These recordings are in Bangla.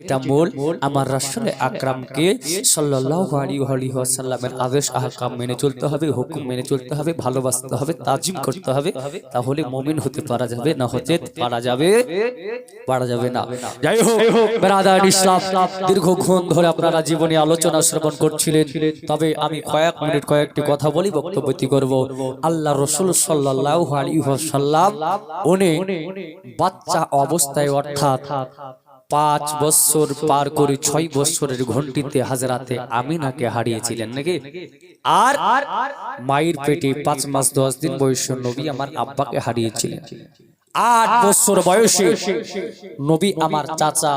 এটা মূল আমার রাসূলে আকরামকে সাল্লাল্লাহু আলাইহি ওয়াসাল্লামের আদেশ আহকাম মেনে চলতে হবে, হুকুম মেনে চলতে হবে, ভালোবাসতে হবে, তাজিম করতে হবে, তাহলে মুমিন হতে পারা যাবে, না হতে পারা যাবে না। যাই হোক ব্রাদার ইসলাম, দীর্ঘক্ষণ ধরে আপনারা জীবনী আলোচনা শ্রবণ করছিলেন, তবে আমি কয়েকটি কথা বলি, বক্তব্যটি করব। আল্লাহ রাসূল সাল্লাল্লাহু আলাইহি ওয়াসাল্লাম উনি বাচ্চা অবস্থায় অর্থাৎ 5 বছর পার করে 6 বছরের ঘন্টিতে হযরতে আমিনাকে হারিয়েছিলেন নাকি। আর মায়ের পেটে 5 মাস 10 দিন বয়সে নবী আমার আব্বাকে হারিয়েছিলেন। 8 বছর বয়সে নবী আমার চাচা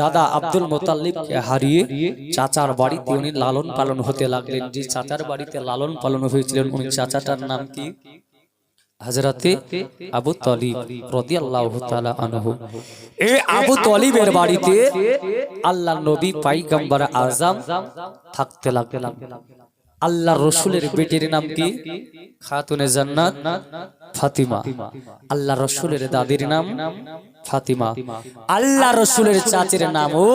দাদা আব্দুল মুত্তালিবকে হারিয়ে চাচার বাড়িতে উনি লালন পালন হতে লাগলেন। যে চাচার বাড়িতে লালন পালন হয়েছিলেন উনি চাচাটার নাম কি? হযরতে আবু তালিব রাদিয়াল্লাহু তাআলা আনহু। এই আবু তালিবের বাড়িতে আল্লাহর নবী পয়গম্বর আযম থাকতে লাগলেন। আল্লাহর রাসূলের বেটির নাম কি? খাতুনে জান্নাত ফাতিমা। আল্লাহর রাসূলের দাদির নাম ফাতিমা। আল্লাহর রাসূলের চাচির নামও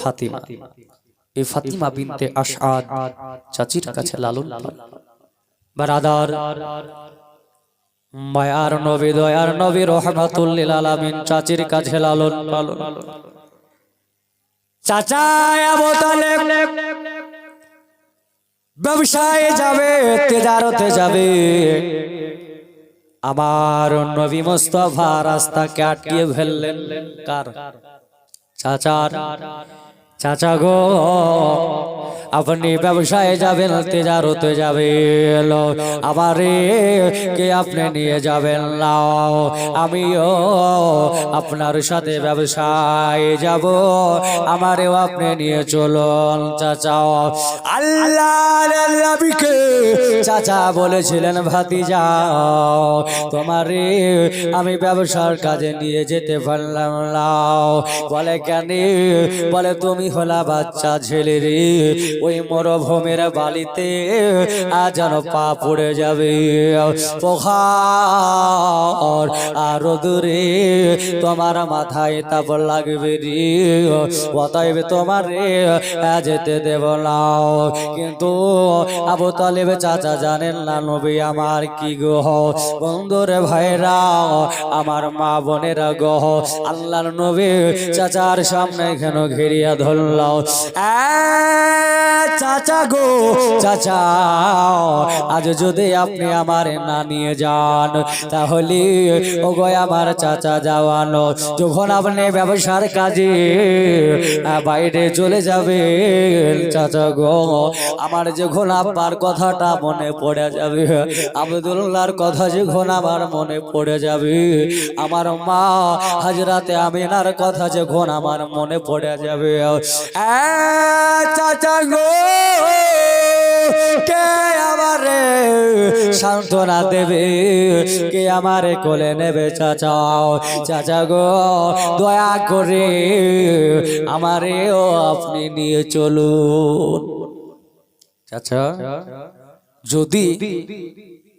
ফাতিমা। এই ফাতিমা বিনতে আশআদ চাচির কাছে লালন পালন। বারাদার মায়ার নবী দয়ার নবী রাহমাতুল লিল আলামিন চাচির কাছে লালন পালন। চাচা আবু তালেব ব্যবসায় যাবে, তিজারতে যাবে, আমার নবী মুস্তাফা রাস্তাকে আটকিয়ে ফেললেন। কার? চাচার। চাচা গো আপনি ব্যবসায় যাবেন, তিজারতে যাবেন, আমারে কে আপনি নিয়ে যাবেন না, আমিও আপনার সাথে ব্যবসায় যাব, আমারেও আপনি নিয়ে চলুন। চাচা আল্লাহর নবীকে চাচা বলেছিলেন ভাতিজা তোমারে আমি ব্যবসার কাজে নিয়ে যেতে পারলাম না। বলে কেন? বলে তুমি হলা বাচ্চা ছেলে রে, ওই মরুভূমির বালিতে আজ যেন পা পড়ে যাবে, পোখার আর দূরে তোমার মাথায় তাপ লাগবে রে, অতএব তোমার যেতে দেব না। কিন্তু আবু তালেব চাচা জানেন না নবী আমার কি গো, বন্ধুরে ভাইরা আমার মা বোনেরা গো, আল্লাহর নবী চাচার সামনে কেন ঘেরিয়া ধরল। চাচা গো চাচা আজ যদি আপনি আমার না নিয়ে যান তাহলে ও গো আমার চাচা যাওয়ানো, যখন আপনি ব্যবসার কাজে বাইরে চলে যাবে চাচা গো আমার যখন আপনার কথাটা মনে পড়ে যাবে, আব্দুল্লাহর কথা যখন আমার মনে পড়ে যাবে, আমার মা হযরতে আমিনার কথা যখন আমার মনে পড়ে যাবে, চাচা গো কে আমারে সান্ত্বনা দেবে, কে আমারে কোলে নেবে? চাচা চাচা গো দয়া করে আমারেও আপনি নিয়ে চলুন। চাচা যদি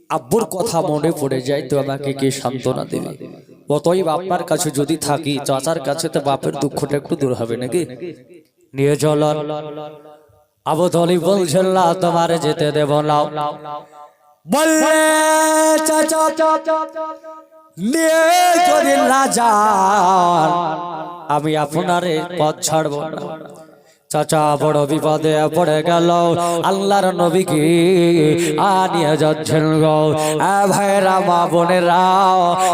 আব্বুর কথা মনে পড়ে যায় তো আমাকে কে সান্ত্বনা দেবে? অতএব আপনার কাছে যদি থাকি চাচার কাছে তো বাপের দুঃখটা একটু দূর হবে নাকি। নিয়ে চলুন। আবু তালিব বলছেন না তোমারে যেতে দেব না। বললে চাচা নিয়ে যদি না যান আমি আপনারে পথ ছাড়ব না। চাচা বড় বিপদে পড়ে গেল, আল্লাহর নবীকে নিয়ে যাচ্ছেন গো ভাইরা মা বোনেরা,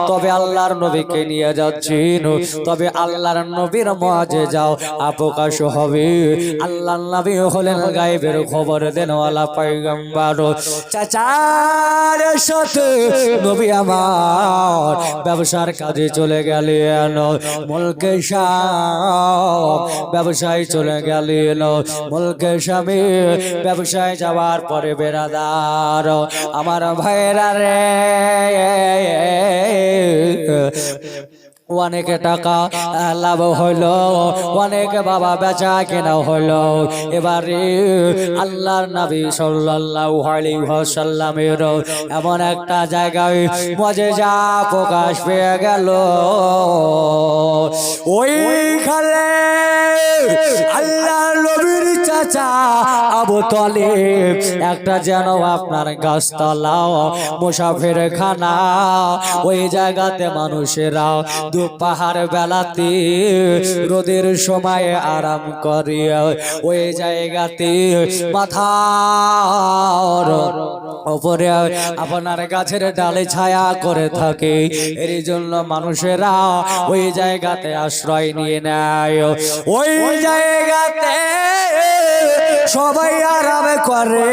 তবে আল্লাহর নবীকে নিয়ে যাচ্ছেন, তবে আল্লাহর নবীর মুআজিজা প্রকাশ হবে। আল্লাহর নবী হলেন গায়েবের খবর দেনওয়ালা পয়গম্বর। চাচার সাথে নবী আমার ব্যবসার কাজে চলে গেলেন, মুলকে শাম ব্যবসায় চলে গেল, মুলকে শামে ব্যবসায় যাওয়ার পরে বেরাদার আমার ভাইরা রে অনেক টাকা লাভ হইলো, অনেক বাবা বেচা কেনা হইলো। এবারে আল্লাহর নবী সাল্লাল্লাহু আলাইহি ওয়াসাল্লামের এমন একটা জায়গায় মুআজিজা প্রকাশ পেয়ে গেল, ওইখানে চাচা আবু তালিব একটা যেন আপনার গাছতলা মুসাফির খানা ওই জায়গাতে মানুষেরা দুপাহাড় বেলাতে রোদের সময় আরাম করে ওই জায়গাতে মাথার উপরে আপনার গাছের ডালে ছায়া করে থাকে এর জন্য মানুষেরা ওই জায়গাতে আশ্রয় নিয়ে নেয় ওই জায়গাতে সবাই আরাম করে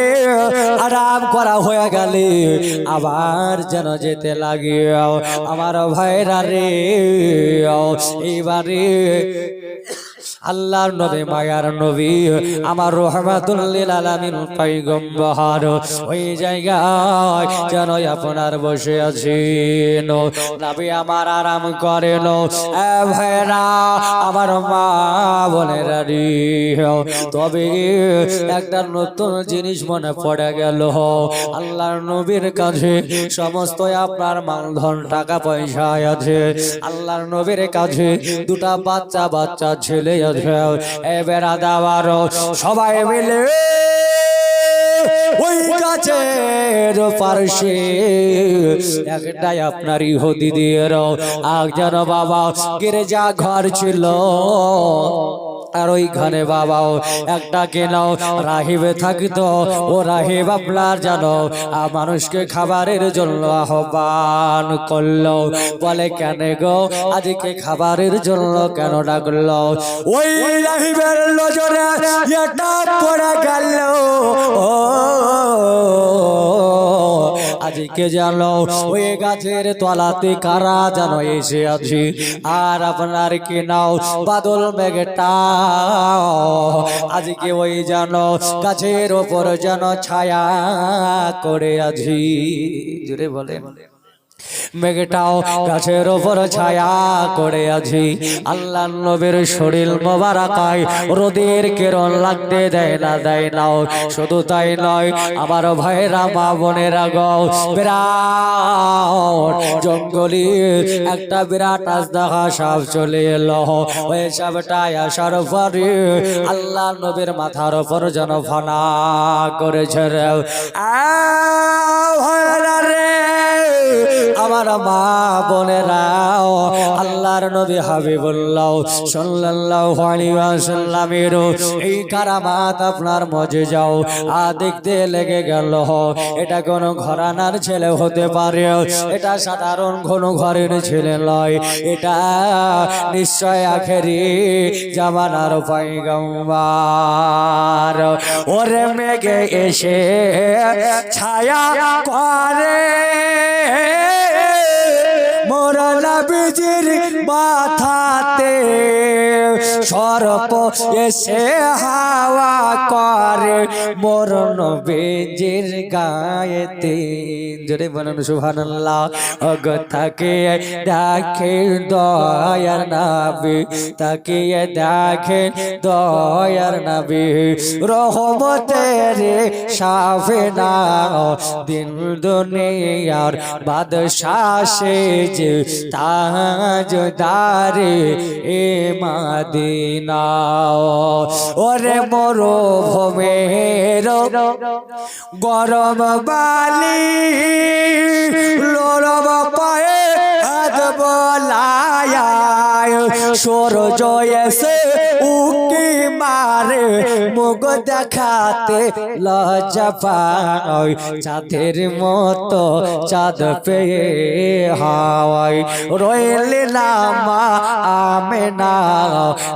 আরাম করা হয়ে গেলে আবার যেন যেতে লাগে আমার ভাইরা রে এইবারে আল্লাহর নবী মায়ার নবী আমার রহমাতুল লিল আলামিন পয়গম্বর ওই জায়গায় যেন আপনার বসে আছেন নবী আমার আরাম করেন এ ভাইরা আমার মা বোনেরা রে তবে একটা নতুন জিনিস মনে পড়ে গেল আল্লাহর নবীর কাছে সমস্ত আপনার মালধন টাকা পয়সা আছে আল্লাহর নবীর কাছে দুটা বাচ্চা ছেলে এবার দাবার সবাই মিলে ওই গাছের পাশে একটাই আপনার ইহুদিদের একজন বাবা গির্জা ঘর ছিল আর ওইখানে বাবাও একটা কেন রাহিবে থাকতো ও রাহিব আপনার জানো মানুষকে খাবারের জন্য আহ্বান করলো বলে কেন গো আজকে খাবারের জন্য কেন ডাকলো ওই রাহিবের নজরে এটা পড়ে গেল আজকে জানো ওই গাছের তলাতে কারা জানো এসে আছি আর আপনার কি নাও বাদল মেঘটা আজকে ওই জানো গাছের ওপর যেন ছায়া করে আছি জোরে বলে মেঘটাও গাছের ওপর ছায়া করে আছি আল্লাহ নবীর শরীর মোবারকায় রোদের কিরণ লাগতে দেয় না শুধু তাই নয় আমার ভাইরা মা বোনেরা গো বিরাট জঙ্গলি একটা বিরাট আজদাহা সাপ চলে এলো ওই সাপটাই আসার পরে আল্লাহ নবীর মাথার ওপর যেন ফানা করেছে রে আমার মা বোনেরা আল্লাহর নবী হাবিবুল্লাহ সাল্লাল্লাহু আলাইহি ওয়াসাল্লামের এই কারামাত আপনার মজে যাও দেখতে লেগে গেল এটা কোন ঘরানার ছেলে হতে পারে এটা সাধারণ কোন ঘরের ছেলে নয় এটা নিশ্চয় আখেরি জামানার পয়গম্বর ওরে মেঘে এসে ছায়া করে মোর নবীজির মাথাতে সর্প এসে হাওয়া করে মোর নবীজির গায়েতে জোরে বলুন সুবহানাল্লাহ অগ থাকে দেখে দয়ার নবী তাকে দেখে দয়ার নবী রহমতের শাফিনা দিন দুনিয়ার বাদশাহ সেজে তাজদারে এ মদিনা ওরে মরুভূমির গরম বালি লোরব পায়ে হাত বলায়া সূর্য এসে উকি মারে মুখ দেখাতে লজ্জা পায় চাঁদের মতো চাঁদ পেয়ে হাওয়ায় রইলে নামা আমেনা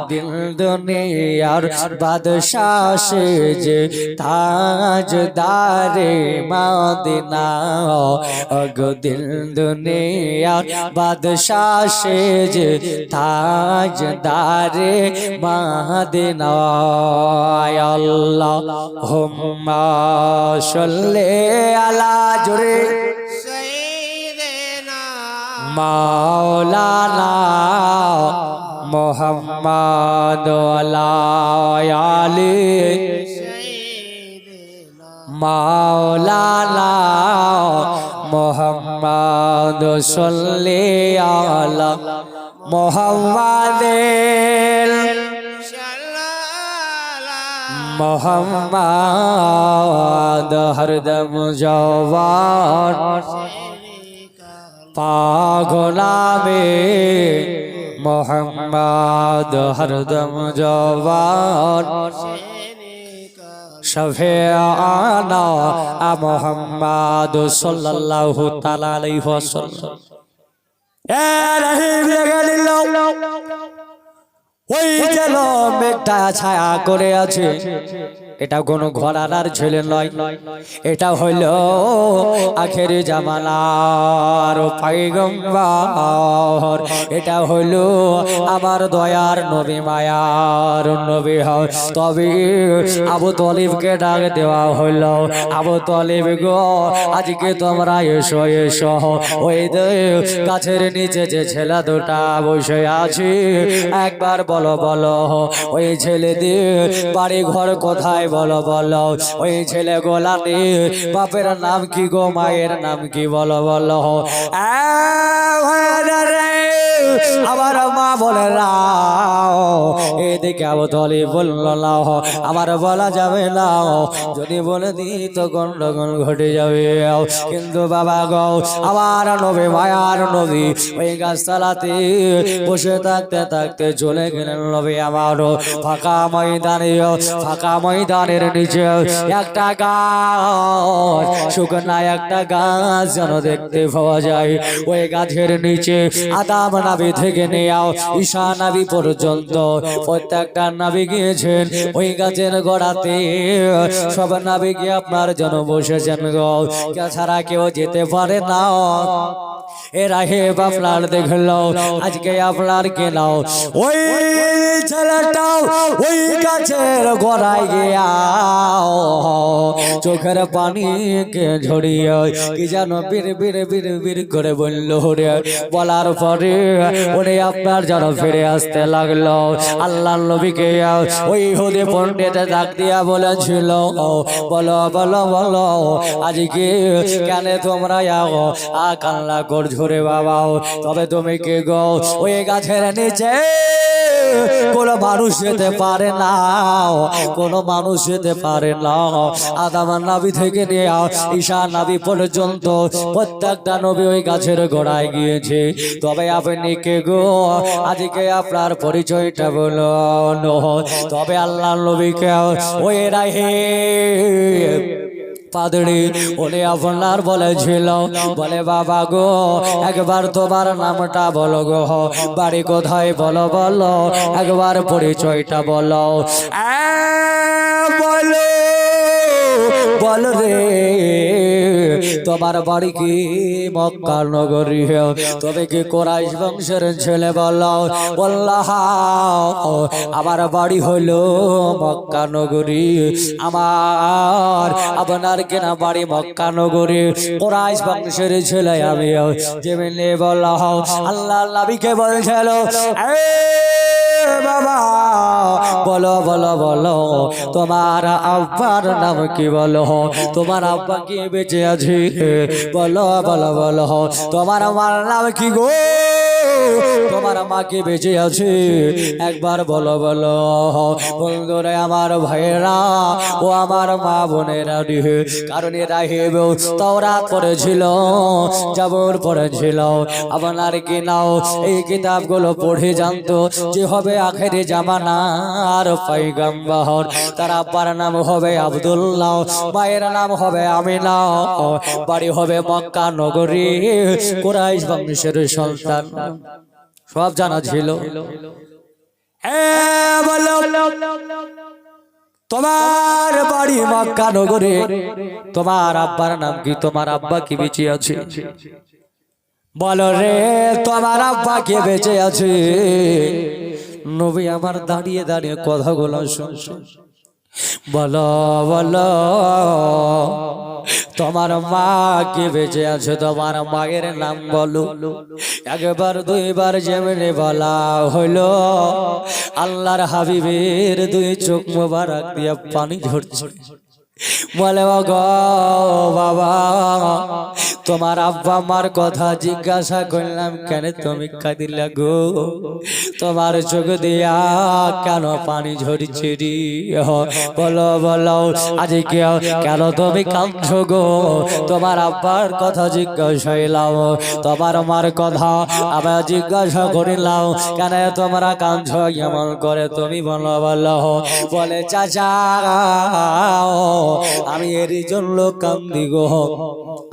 দিল দুনিয়ার বাদশাহ সেজে তাজদারে মদিনা ওগো দিল দুনিয়ার বাদশাহ সেজে তাজদারে মদিনা আল্লাহুম্মা সাল্লি আলা জুরে মাওলানা মুহাম্মদ আলি মাওলানা মুহাম্মদ সাল্লি আলা মুহাম্মাদিন मोहम्मद हरदम जवान पागुलामे मोहम्मद हरदम जवान शफीआना मोहम्मद सल्लल्लाहु ताला अलैहि वसल्लम। ए रहीम लगलिल्लाह ওই যেন মেঘটা ছায়া করে আছে, এটা কোনো ঘোড়ার ছেলে নয়, এটা হলো আখেরি জামানার পয়গম্বর, এটা হলো আমার দয়ার নবী মায়ার নবী। তবে আবু তলিবকে ডাক দেওয়া হলো, আবু তলিব গো আজকে তোমরা এসো এসো, ওই গাছের নিচে যে ছেলে দুটা বসে আছে একবার বলো বলো ওই ছেলেদের বাড়ি ঘর কোথায় বলো বলো, ওই ছেলে গোলাতে বাপের নাম কি গো মায়ের নাম কি বলো বলো। আমার মা বলে না, এদিকে আবু তলিব বলল না আমার বলা যাবে না, যদি বলে দিই তো গন্ডগোল ঘটে যাবে। কিন্তু বাবা গো আমার নবী মায়ার নবী ওই গাছতলাতে বসে থাকতে থাকতে চলে গেলেন নবী আমার। ফাঁকা ময়দানের নিচে একটা গাছ, শুকনা একটা গাছ যেন দেখতে পাওয়া যায়। ওই গাছের নিচে আদম নবী থেকে নেও ঈসা নবী পর্যন্ত প্রত্যেকটা নবী গিয়েছেন ওই গাছের গোড়াতে, সব নবী গিয়ে আপনার জন্য বসেছেন গো, ছাড়া কেউ যেতে পারে না। এরা হে আপনার দেখলো আজকে আপনার কেন ওই ছেলেটাও ওই গাছের গোড়ায় গিয়া চোখের পানিকে ঝরিয়ে কি যেন বীর বীর বীর বীর করে বলল রে। বলার পরে উনি আপনার যেন ফিরে আসতে লাগলো। আল্লাহ নবীকে ওই হুদে পণ্ডিত ডাক দিয়া বলেছিল বলো বলো বলো আজকে কেন তোমরা কান্না করছো রে বাবা, তবে তুমি কে গো? ওই গাছের নিচে কোনো মানুষ যেতে পারে না, কোনো মানুষ যেতে পারে না। আদম নবী থেকে নিয়ে ঈসা নবী পর্যন্ত প্রত্যেকটা নবী ওই গাছের গোড়ায় গিয়েছে। তবে আপনি কে গো? আজকে আপনার পরিচয়টা বলুন। তবে আল্লাহ নবীকে ওই রাহে পাদড়ি ওরে আপনার বলেছিল বলে বাবা গো একবার তোমার নামটা বলো গো, বাড়ি কোথায় বলো বলো, একবার পরিচয়টা বলো। বলো বলো রে তোমার বাড়ি কি মক্কা নগরী, তবে কি কোরাইশ বংশের ছেলে বলো? বললাম আমার বাড়ি হলো মক্কা নগরী, আমার আপনার কেনা বাড়ি মক্কা নগরী, কোরাইশ বংশের ছেলে আমি। যেমনি বললাম আল্লাহ নবীকে বলছিল বাবা বলো বলো বলো তোমার আব্বার নাম কি বলো, তোমার আব্বা কি বেঁচে আছে বলো বলো বলো, তোমার মার নাম কি গো, তোমার মা কি বেঁচে আছে একবার বলো বলো। বন্ধুরা আমার ভাইয়েরা ও আমার মা বোনেরা, কারণ এরা হেবেও তাওরাত পড়েছিল, জাবর পড়েছিল, আপনার কি নাও এই কিতাবগুলো পড়ে জানতো যে হবে আখেরি জামানার পয়গম্বর। তার আব্বার নাম হবে আব্দুল্লাহ, মায়ের নাম হবে আমিনা, বাড়ি হবে মক্কা নগরী, কুরাইশ বংশের সন্তান। সব জানা ছিল। তোমার বাড়ি মক্কা নগরে, তোমার আব্বার নাম কি, তোমার আব্বা কি বেঁচে আছে বলো রে, তোমার আব্বা কে বেঁচে আছে? নবী আমার দাঁড়িয়ে দাঁড়িয়ে কথাগুলো শুনছে। বলো বলো তোমার মা কে বেঁচে আছে, তোমার মায়ের নাম বলো। একবার দুইবার যেমনি বলা হইলো আল্লাহর হাবিবের দুই চোখ মোবারক দিয়ে পানি ঝরছে। বলে গো বাবা তোমার আব্বা মার কথা জিজ্ঞাসা করলাম, কেন তুমি কাঁদিলা গো? তোমার চোখ দিয়া কেন পানি ঝরছে রে? বলো বলো আজকে কেন তুমি কাঁদছো গো? তোমার আব্বার কথা জিজ্ঞাসা হইলাম, তোমার মার কথা আবার জিজ্ঞাসা করিলাম, কেন তোমরা কাঁদছো এমন করে তুমি বলো বলো। বলে চাচা আমি এর জন্য কান্দি গো,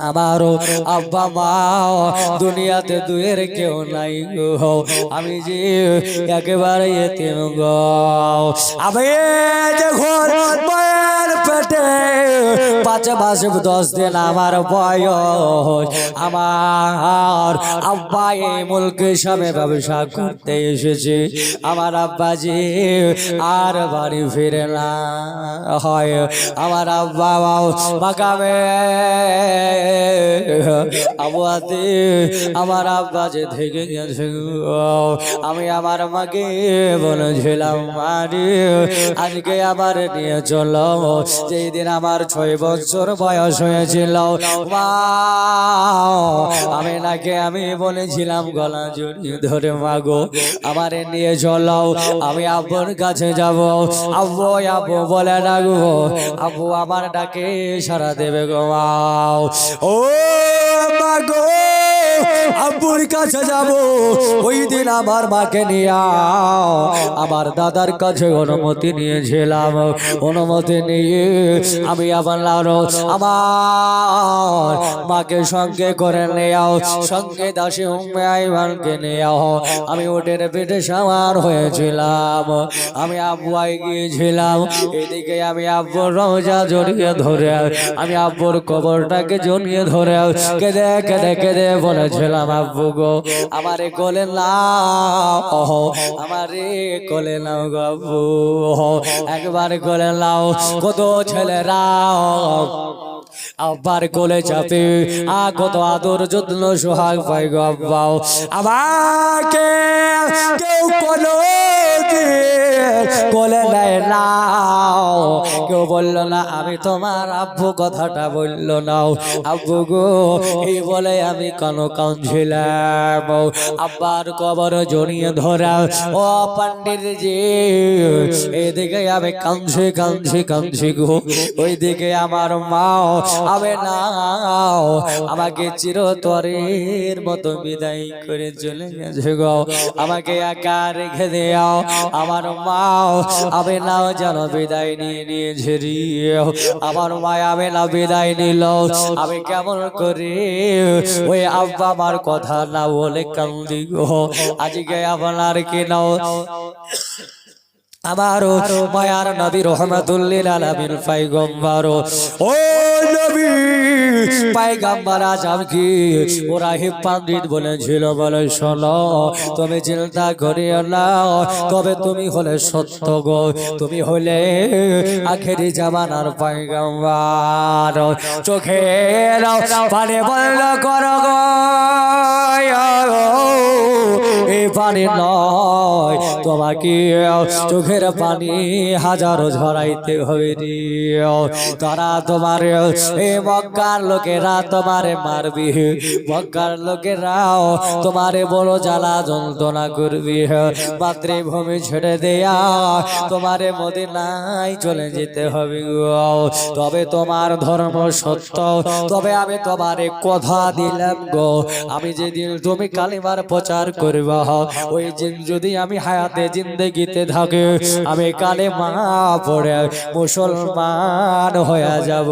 আমারও আব্বা মা দুনিয়াতে দুয়ের কেউ নাই গো, আমি যে একেবারে এতিম গো। আমি যখন মায়ের পেটে 5 মাস 10 দিন আমার বয়স, আমার আব্বা এই মুলকে সবে ব্যবসা করতে এসেছে। আমার আব্বা যে আর বাড়ি ফিরে না হয়, আমার আব্বা মাকামে আবুয়াতে আমার আব্বা যে থেকে গেছে। আমি আমার মাকে বলেছিলাম, মারে আজকে আবার নিয়ে চলো। যেই দিন আমার 6 বছর বয়স হয়েছিল, মা আমি নাকি আমি বলেছিলাম গলা জড়িয়ে ধরে, মাগো আমারে নিয়ে চলো, আমি আব্বুর কাছে যাব। আব্বু আব্বু বলে ডাকবো, আব্বু আমার ডাকে সারা দেবে গো। ও মাগো আব্বুর কাছে যাব, ওই দিন আমার মাকে নিয়ে আমার দাদার কাছে অনুমতি নিয়েছিলাম। অনুমতি নিয়ে আমি আবার আমার মাকে সঙ্গে করে নেও, সঙ্গে দাসী উম্মে আইমানকে নেও। আমি ওটের পেটে সাওয়ার হয়েছিলাম, আমি আব্বুয়াই গিয়েছিলাম। এদিকে আমি আব্বুর রওজা জড়িয়ে ধরে, আমি আব্বুর কবরটাকে জড়িয়ে ধরে কেঁদে কেঁদে কেঁদে বলেছিলাম, আব্বু গো আমারে কোলে নাও, আমারে কোলে নাও গো আব্বু, একবার কোলে নাও। কত ছেলেরা আব্বার কোলে চাপে কত আদর যত্ন সোহাগ পাই গো আব্বা। আমাকে কেউ কোলে নেয় না, কেউ বললো না আমি তোমার আব্বু, কথাটা বললো না। আব্বু গো এই বলে আমি কেন কাঁদছিলাম। আব্বার কবর জড়িয়ে ধরা, ও পণ্ডিত জি এদিকে আমি কাঁদছি কাঁদছি কাঁদছি গো, ওইদিকে আমার মা আবে না আমাকে চিরতরের মতো বিদায় করে চলে গেছে গো। আমাকে একা রেখে দেও, আমার মা আবে না যেন বিদায় নিয়ে নিয়েছে রে। আমার মা আবে না বিদায় নিল, আমি কেমন করে ওই আব্বা আমার কথা না বলে কান্দি গো। আজকে আপনার কি নাও আমারও মায়ার নবী রহমাতুল্লিল আলামিন পয়গম্বর, ও নবী পয়গম্বর আজম কি ওরা পণ্ডিত বলেছিল, বলে শোনো তুমি চিন্তা করিও না, তবে তুমি হলে সত্য গো, তুমি হলে আখেরি জামানার পয়গম্বর। চোখের পানি বন্ধ করো গো, এই পানি নয় তোমাকে চোখের পানি হাজারো ঝরাইতে হবে রে। তারা তোমার এই মক্কার লোকেরা তোমারে মারবি, মক্কার লোকেরাও তোমারে বড় জ্বালা যন্ত্রণা করবি। মাতৃভূমি ছেড়ে দেয়া তোমারে মদিনায় চলে যেতে হবে গো, তবে তোমার ধর্ম সত্য। তবে আমি তোমারে কথা দিলাম গো, আমি যেদিন তুমি কালিমার প্রচার করবা, ওই দিন যদি আমি হায়াতে জিন্দেগিতে থাকি, আমি কালেমা পড়ে মুসলমান হয়ে যাব।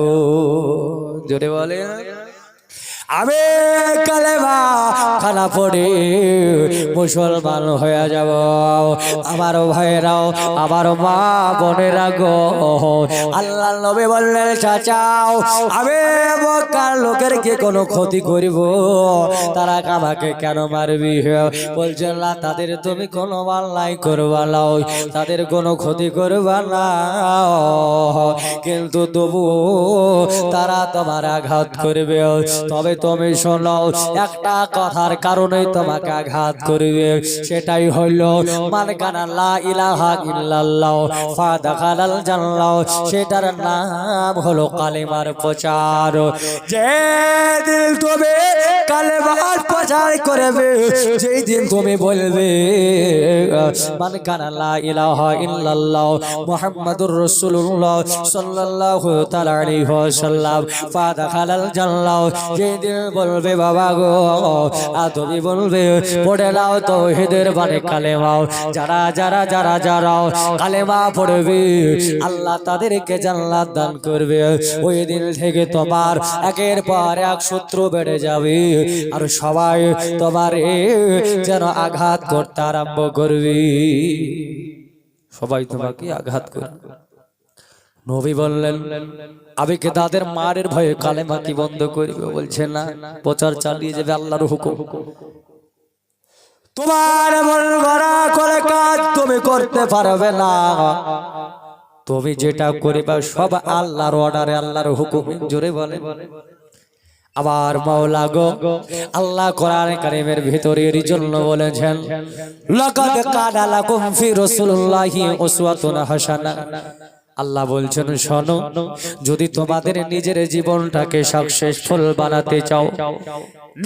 জোরে বলে আমি কালেমা খানা পড়ে মুসলমান হয়ে যাব। আমার ভাইরাও আমার মা বোনেরা গো, আল্লাহ নবী বললেন চাচাও আমি মক্কার লোকের কি কোনো ক্ষতি করিব, তারা আমাকে কেন মারবি? বলছেন না তাদের তুমি কোনো অন্যায় করবা না, তাদের কোনো ক্ষতি করবা না, কিন্তু তবু তারা তোমার আঘাত করবে, তবে তুমি শোনো, একটা কথার কারণে তোমাকে আঘাত করবে, সেটাই হলো মান কানা লা ইলাহা ইল্লাল্লাহ ফাদাখালাল জান্নাহ, সেটার নাম হলো কালেমার প্রচার। যে দিন তুমি কালেমার প্রচার করবে, যেই দিন তুমি বলবে মান কানা লা ইলাহা ইল্লাল্লাহ মুহাম্মাদুর রাসূলুল্লাহ সাল্লাল্লাহু তাআলা আলাইহি ওয়াসাল্লাম ফাদাখালাল জান্নাহ, যেই দিন বলবে বাবা গো, তুমি বলবে পড়ে নাও তাওহীদের বাণী কালেমা, যারা যারা যারা যারা কালেমা পড়বে আল্লাহ তাদেরকে জান্নাত দান করবে। ওই দিন থেকে তোমার একের পর এক শত্রু বেড়ে যাবে, আর সবাই তোমার যেন আঘাত করতে আরম্ভ করবে, সবাই তোমাকে আঘাত করবে। নবী বললেন আমি কি তাদের মারের ভয়ে কালেমা কি বন্ধ করবে? বলছে না, প্রচার চালিয়ে যাবে আল্লাহর হুকুম। তোমার মন গড়া করে কাজ তুমি করতে পারবে না, তুমি যেটা করবে সব আল্লাহর অর্ডারে, আল্লাহর হুকুম। জোরে বলে। আবার মাওলা গো আল্লাহ কোরআনে কারীমের ভিতরে এর জন্য বলেছেন লাকাদ কানা লাকুম ফি রাসূলিল্লাহি উসওয়াতুন হাসানাহ। আল্লাহ বলছেন শোনো, যদি তোমাদের নিজের জীবনটাকে সাকসেসফুল বানাতে চাও,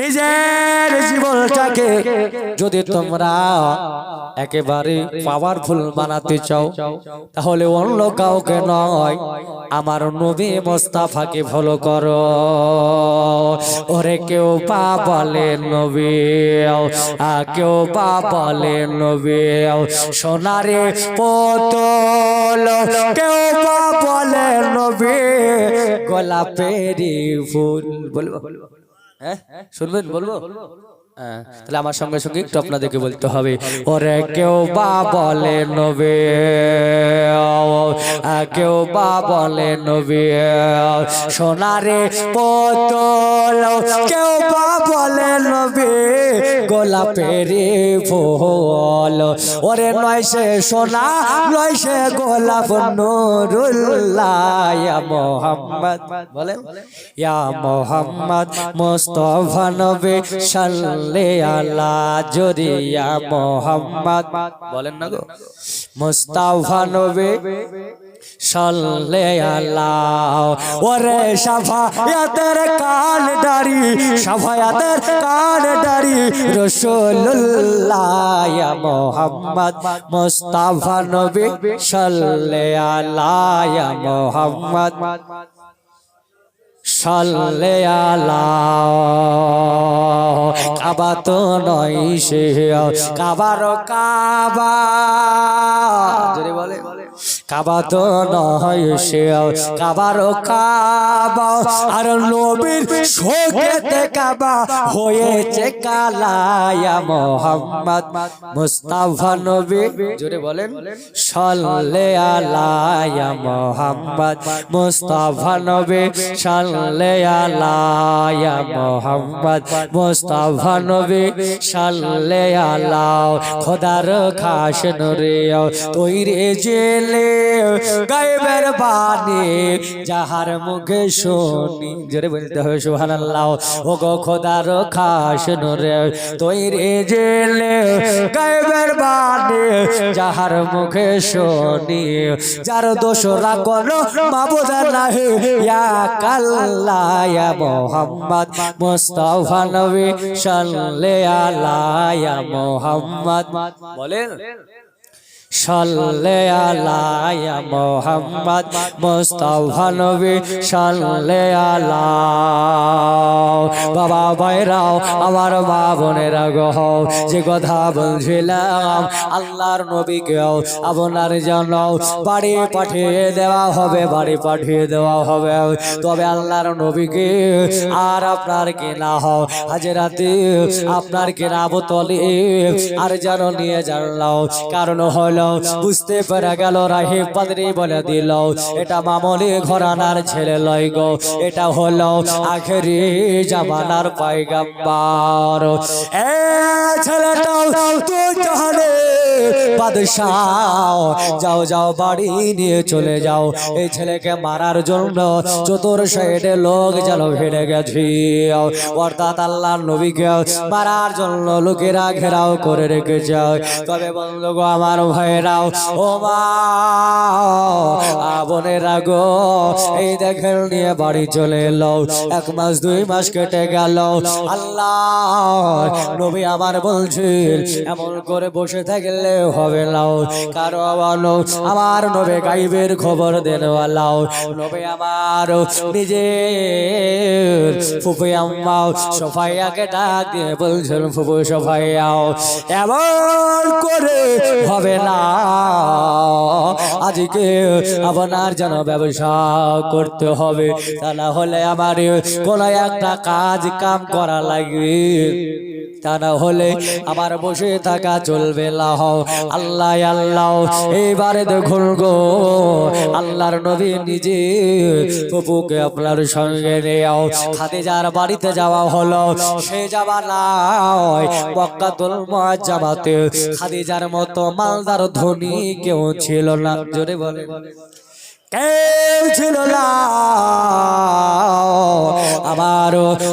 নিজের জীবনটাকে যদি তোমরা একেবারে পাওয়ারফুল বানাতে চাও, তাহলে অন্য কাউকে নয়, আমার নবী মুস্তাফাকে ফলো করো। ওরে কেউ বা বলে নবী, কেউ বা বলে নবী সোনারে পুতুল, কেউ বা বলে নবী গোলাপেরই ফুল। বলবো? হ্যাঁ শুনবেন? বলবো? তাহলে আমার সঙ্গে সঙ্গে একটু আপনাদেরকে বলতে হবে, ওরে কেউ বা বলে নবী, কেউ বা বলে নবী সোনারে পুতুল, কেউ বা বলে নবী গোলাপেরই ফুল। ওরে নয় সে সোনা নয় সে গোলাপ, নূরুল্লাহ ইয়া মুহাম্মদ, বলেন ইয়া মুহাম্মদ মুস্তাফা নবী সাল্লাল্লাহু আলা জরিয়া মুহাম্মদ, বলেন না গো, মুস্তাফা নবী সাল্লাল্লাহু আলা। ওরে শাফায়াতের কান্ডারি, শাফায়াতের কান্ডারি রাসূলুল্লাহ ইয়া মুহাম্মদ মুস্তাফা নবী সাল্লাল্লাহু আলা ইয়া মুহাম্মদ সাল্লাল্লাহু আলা। কাবা তো নয় সে কাবার কাবা, জোরে বলে। কাবা তো নয় সে কাবার কাবা, আর নবীর শোকেতে কাবা হয়েছে কালা। ইয়া মুহাম্মদ মুস্তাফা নবী, জোরে বলেন সাল্লাল্লাহু আলা ইয়া মুহাম্মদ মুস্তাফা নবী সাল্লাল্লাহু আলা ইয়া মুহাম্মদ মুস্তাফা নবী সাল্লাল্লাহু আলা। খোদার খাস নূরে তৈরি জেলে গায়বের বাণী যাহার মুখে শুনি, জোরে বলতে হবে সুবহানাল্লাহ। ও গো খোদার খাস নূরে তৈরি জেলে গায়বের বাণী যাহার মুখে শুনি, যার দোসরা কোনো মাবুদ নাহি ইয়া কাল্লাহ ইয়া মুহাম্মদ মুস্তাফা নবী সাল্লাল্লাহু আলা ইয়া মুহাম্মদ, বলেন সাল্লাল্লাহু আলা ইয়া মুহাম্মদ মুস্তাফা নবী সাল্লাল্লাহু আলা। বাবা ভাইরাও আমার মা বোনেরা গো, যে কথা বলছিলাম আল্লাহর নবীকেও আপনার জন্য বাড়ি পাঠিয়ে দেওয়া হবে, বাড়ি পাঠিয়ে দেওয়া হবে। তবে আল্লাহর নবীকে আর আপনার কে না হও হাজরাতে আপনার কে না বোতলে আর যেন নিয়ে জানলাও, কারণ হলো বুঝতে পেরে গেল রাহিব পাদ্রী বলে দিল এটা মামুলি ঘরানার ছেলে লয় গো, এটা হলো আখেরি জামানার পয়গম্বর। এ ছেলেটাও তো জানে বাদশাহ যাও যাও বাড়ি নিয়ে চলে যাও, এই ছেলেকে মারার জন্য চতুর সাইডে লোক যেন ভিড়ে গেছে। অর্থাৎ আল্লাহর নবীকে মারার জন্য লোকেরা ঘেরাও করে রেখেছে। তবে বন্ধুগো আমার ভাইরাও, ও মা বোনেরা গো, এই দেখেন নিয়ে বাড়ি চলে এলো। 1 মাস 2 মাস কেটে গেল। আল্লাহ নবী আমার বলছেন এমন করে বসে থাকলে হবে না, কারো আমার নবী গাইবের খবর দেনওয়ালাও। নবী আমার নিজের ফুফু আম্মা সফাইয়াকে ডাক দিয়ে বলছেন, ফুফু সফাইয়াও এমন করে হবে না, আজকে আপনার যেন ব্যবসা করতে হবে, তা না হলে আমার কোন একটা কাজ কাম করা লাগবে, তা না হলে আমার বসে থাকা চলবে না। আল্লাহ আল্লাহ, এইবারে দেখুন গো, আল্লাহর নবী নিজে ফুফুকে আপনার সঙ্গে নিয়েও খাদিজার বাড়িতে যাওয়া হলো। সে যাওয়া নয়, মক্কাতুল মুআজ্জামাতে খাদিজার মতো মালদার ধনী কেউ ছিল না। জোরে বলে কেউ ছিল না। আমার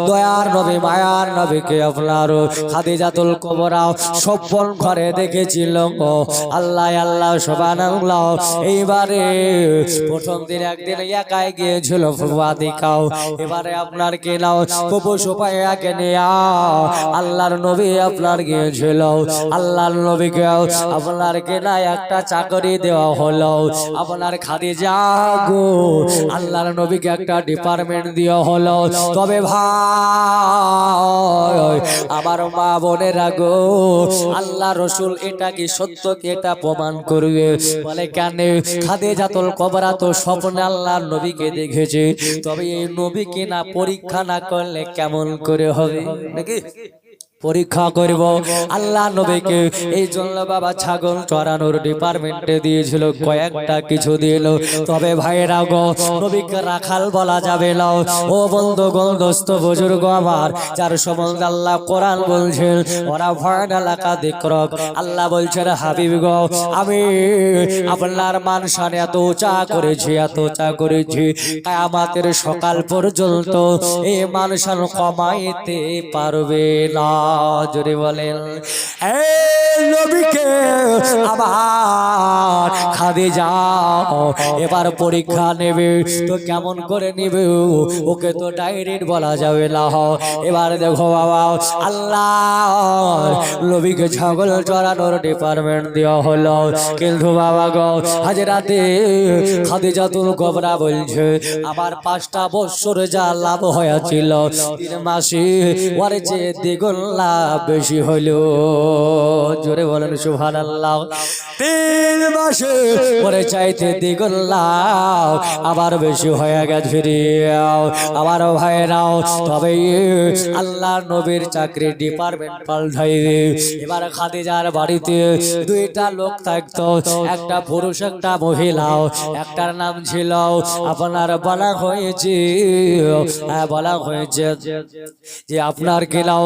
দয়ার নবী মায়ার নবীকে আপনার খাদিজাতুল কুবরা স্বপ্ন ঘরে দেখেছিল। আল্লাহ আল্লাহ সুবহানাল্লাহ। এইবারে প্রথম দিন একদিন একাই গিয়েছিল ফুফাদিকাও, এবারে আপনার কে নাও ফুফু সুপাইয়াকে নিয়ে আল্লাহর নবী আপনার গিয়েছিল। আল্লাহর নবীকে আপনার কে না একটা চাকরি দেওয়া হলো। আপনার খাদিজা গো, আল্লাহর নবীকে একটা ডিপার্টমেন্ট দেওয়া হলো। তবে ভাই আমার মা বোনেরা গো, আল্লাহ রসুল এটা কি সত্য কি এটা প্রমাণ করবে? বলে কেন? খাদিজাতুল কুবরা তো স্বপ্নে আল্লাহর নবীকে দেখেছে, তবে এই নবীকে না পরীক্ষা না করলে কেমন করে হবে নাকি? পরীক্ষা করব আল্লাহ নবীকে। এই জন্য বাবা ছাগল চড়ানোর ডিপার্টমেন্টে দিয়েছিল, কয়েকটা কিছু দিল। তবে ভাইরা গো, নবীকে রাখাল বলা যাবে না। ও বন্ধুগণ, দোস্ত বুজুর্গ আমার, যার সম্বন্ধে আল্লাহ কোরআন বলছেন, ওরা ভয়না লাকা দিক্রক, আল্লাহ বলছেন হাবিব গো, আমি আপনার মান শান এত উঁচা করেছি, এত উঁচা করেছি, কিয়ামতের সকাল পর্যন্ত এই মান শান কমাইতে পারবে না। জোরে বলেন নবীকে আবার খাদিজা এবার পরীক্ষা নেবে, তো কেমন করে নেবে ওকে তো ডাইরেক্ট বলা যাবে না। এবার দেখো বাবা, আল্লাহ নবীকে ছাগল চড়ানোর ডিপার্টমেন্ট দেওয়া হলো। কিন্তু বাবা গো, হাজরাতে খাদিজাতুল কুবরা বলছে আমার 5টা বছর যা লাভ হয়েছিল 3 মাসে ওর চেয়ে দ্বিগুণ লাভ বেশি হলো। জোরে বলেন সুবহানাল্লাহ। 3 মাসে ওর চাইতে দ্বিগুণ লাভ আবার বেশি হয়ে গেছে রে আমার ভাইরাও। তবে আল্লাহর নবীর চাকরি ডিপার্টমেন্ট পাল্টাইবে। এবার খাদিজার বাড়িতে 2টা লোক থাকতো, একটা পুরুষ একটা মহিলা। একটার নাম ছিল আপনার বলা হয়েছে যে আপনার গেলাও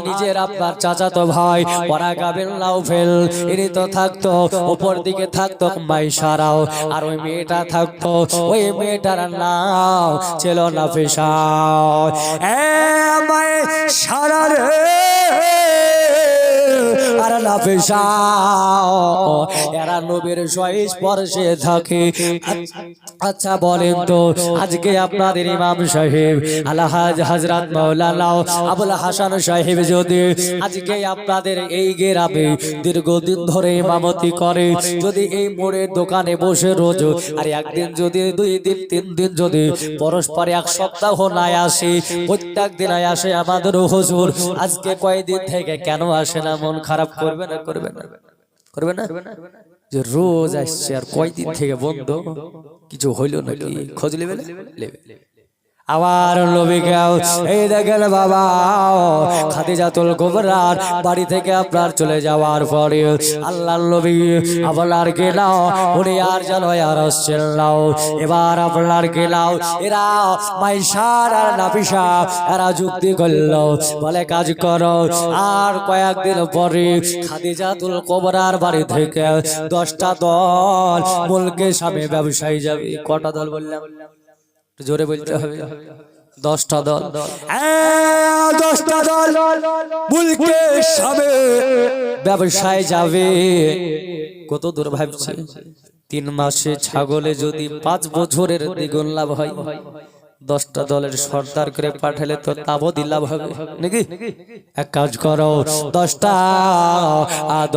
নিজের আপনার চাচাতো ভাই ওরা গাবেন নাওফেল, ইনি তো থাকতো উপর দিকে থাকতো মাইশারাও, আর ওই মেয়েটা থাকতো, ওই মেয়েটার নাম ছিল নাফিসা। মাইশারা রে আর নাফিসা, এরা নবীর স্পর্শে থাকে। আচ্ছা বলেন তো, আজকে আপনাদের ইমাম সাহেব আলহাজ হযরত মাওলানা আবুল হাসান সাহেব যদি আজকে আপনাদের এই গ্রামে দীর্ঘদিন ধরে ইমামতি করে, যদি এই মোড়ের দোকানে বসে রোজ আর একদিন যদি 2 দিন 3 দিন যদি পরস্পর 1 সপ্তাহ না আসে, প্রত্যেক দিন আসে আমাদের হুজুর, আজকে কয়দিন থেকে কেন আসে না? মন খারাপ করবে না? করবে না? করবে না যে রোজ আসছে আর কয়দিন থেকে বন্ধ? কিছু হইল নাকি? খোঁজ নেবে? আমার নবীকে এই দেখেন বাবা খাদিজাতুল কুবরার বাড়ি থেকে আপনার চলে যাওয়ার পরে আল্লাহর নবী আপনার কে নাও উনি আর যেন আর আসছেন নাও এবার আপনার কে নাও এরা মাইশার আর নাফিসা এরা যুক্তি করলো বলে কাজ করো আর কয়েকদিন পরে খাদিজাতুল কুবরার বাড়ি থেকে 10টা দল মুলকে স্বামী ব্যবসায়ী যাবে কটা দল বললাম জোরে বলতে হবে 10টা দল 10টা দল মুলকে স্বামী ব্যবসায় যাবে কত দূর ভাবছে 3 মাসে ছাগলে যদি 5 বছরের দ্বিগুণ লাভ হয় 10টা দলের সর্দার করে পাঠালে তো তাবও লাভ হবে নাকি এক কাজ করো 10টা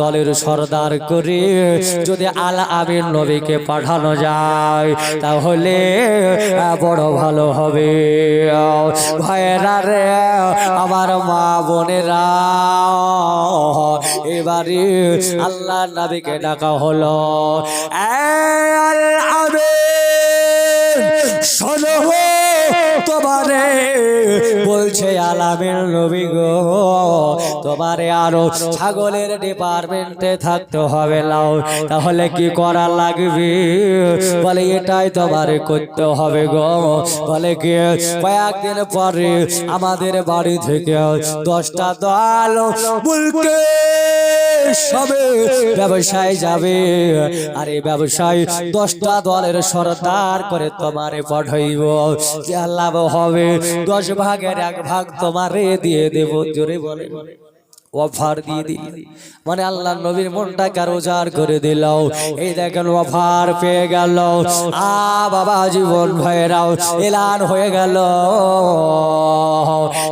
দলের সর্দার করে যদি আল আমিন নবীকে পাঠানো যায় তাহলে বড় ভালো হবে ভাইয়েরা রে আমার মা বোনেরা এবারে আল্লাহ নবীকে ডাকা হলো আল আমিন শোনো তোমারে বলছে আলামের নবী গো তোমারে আরো ছাগলের ডিপার্টমেন্টে থাকতে হবে নাও তাহলে কি করা লাগবে বলে এটাই তোমারে করতে হবে গো বলে কি কয়েকদিন পরে আমাদের বাড়ি থেকে 10টা দল মুলকে সবে ব্যবসায় যাবে আর এই ব্যবসায় 10টা দলের সরদার করে তোমারে পাঠাইব যে লাভ হবে 10 ভাগের 1 ভাগ তোমারে দিয়ে দেব জোরে বলে অফার দিয়ে দিল মানে আল্লাহ নবীর মনটাকে আরো উজাড় করে দিল এই দেখেন অফার পেয়ে গেল বাবা জীবন ভাইরাও এলান হয়ে গেল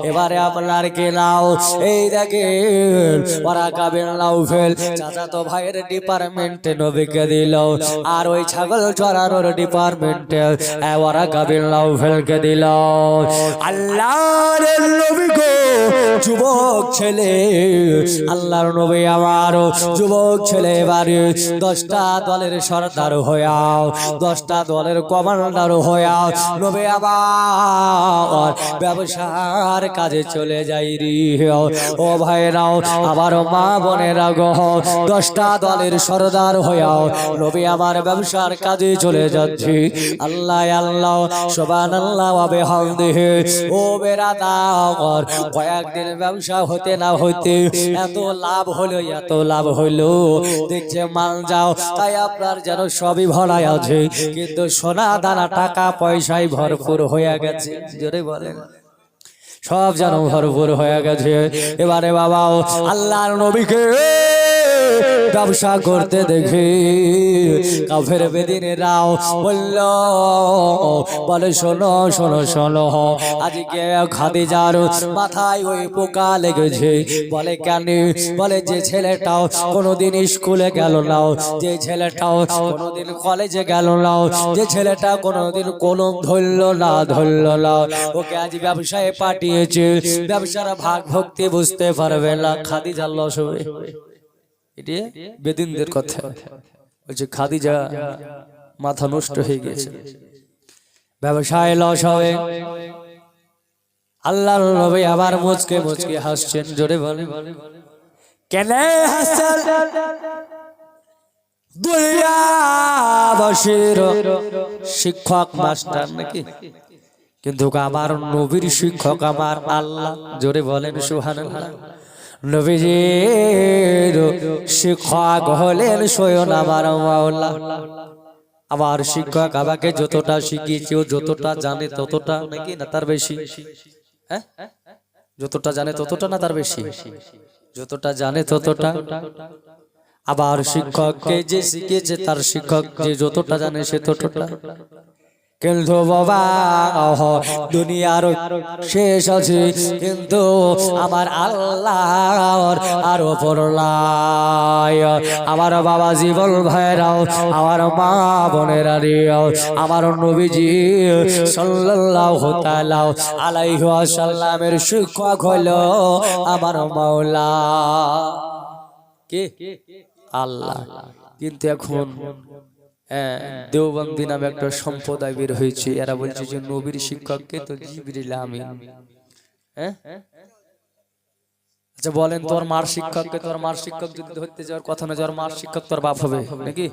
এবারে আপনার কে নাও এই দেখেন ওয়ারাকা বিন নাওফেল চাচাতো ভাইয়ের ডিপার্টমেন্টে নবীকে দিল আর ওই ছাগল চড়ানোর ডিপার্টমেন্টে ওয়ারাকা বিন নাওফেলকে দিল আল্লাহর নবী গো যুবক ছেলে আল্লাহর নবী আমার যুবক ছেলে এবারে 10টা দলের সরদার হইয়াও 10টা দলের কমান্ডার হইয়াও নবী আবার ব্যবসার কাজে চলে যাই রে ও ভাইরাও আবার মা বোনেরা গো 10টা দলের সরদার হইয়াও নবী আমার ব্যবসার কাজে চলে যাচ্ছে আল্লাহ আল্লাহ সুবহানাল্লাহ ওয়া বিহামদিহি ও বেরাদার কয়েকদিন ব্যবসা হতে না হতে এত লাভ হলো দেখছে মাল যাও তাই আপনার যেন সবই ভরাই আছে কিন্তু সোনা দানা টাকা পয়সায় ভরপুর হয়ে গেছে জোরে বলেন সব যেন ভরপুর হয়ে গেছে এবারে বাবা আল্লাহর নবীকে ব্যবসা করতে দেখে কাফের বেদিনেরাও বলল বলে শোনো শোনো শোনো আজকে খাদিজার মাথায় ওই পোকা লেগেছে বলে কেন বলে যে ছেলেটাও কোনোদিন স্কুলে গেল না যে ছেলেটাও কোনোদিন কলেজে গেল না যে ছেলেটা কোনোদিন কলম ধরলো না ওকে আজ ব্যবসায় পাঠিয়েছে ব্যবসার ভাগ ভক্তি বুঝতে পারবে না খাদিজার লস হবে এটা বেদিনদের কথা বলছে খাদিজা মাথা নষ্ট হয়ে গেছে ব্যবসায় লস হবে আল্লাহর নবী আবার মুচকে মুচকে হাসছেন জোরে বলে কেন হাসছেন দুনিয়াবাসীর শিক্ষক মাস্টার নাকি কিন্তু আমার নবীর শিক্ষক আমার আল্লাহ জোরে বলেন সুবহানাল্লাহ নবীজির শিক্ষক হলেন স্বয়ং আমার মাওলা আমার শিক্ষক আমাকে যতটা শিখিয়েছে ও যতটা জানে ততটা নাকি না তার বেশি হ্যাঁ যতটা জানে ততটা না তার বেশি যতটা জানে ততটা আবার শিক্ষককে যে শিখিয়েছে তার শিক্ষক যে যতটা জানে সে ততটা কিন্তু বাবা দুনিয়ার শেষ আছে কিন্তু আমার আল্লাহর আরো পরলায় আমার বাবা জীবন ভাইরাও আমার মা বোনেরা রেও আমার নবীজি সাল্লাল্লাহু তাআলা আলাইহি ওয়াসাল্লামের শিক্ষক হলো আমার মাওলা কে আল্লাহ কিন্তু এখন দেওবন্দি নামে একটা সম্প্রদায় বের হয়েছে, এরা বলছে যে নবীর শিক্ষককে তো জিবরিল আমিন। হ্যাঁ, আচ্ছা বলেন, তোর মার শিক্ষককে, তোর মার শিক্ষক যদি ধরতে যাওয়ার কথা না, যাওয়ার মার শিক্ষক তোর বাপ হবে নাকি?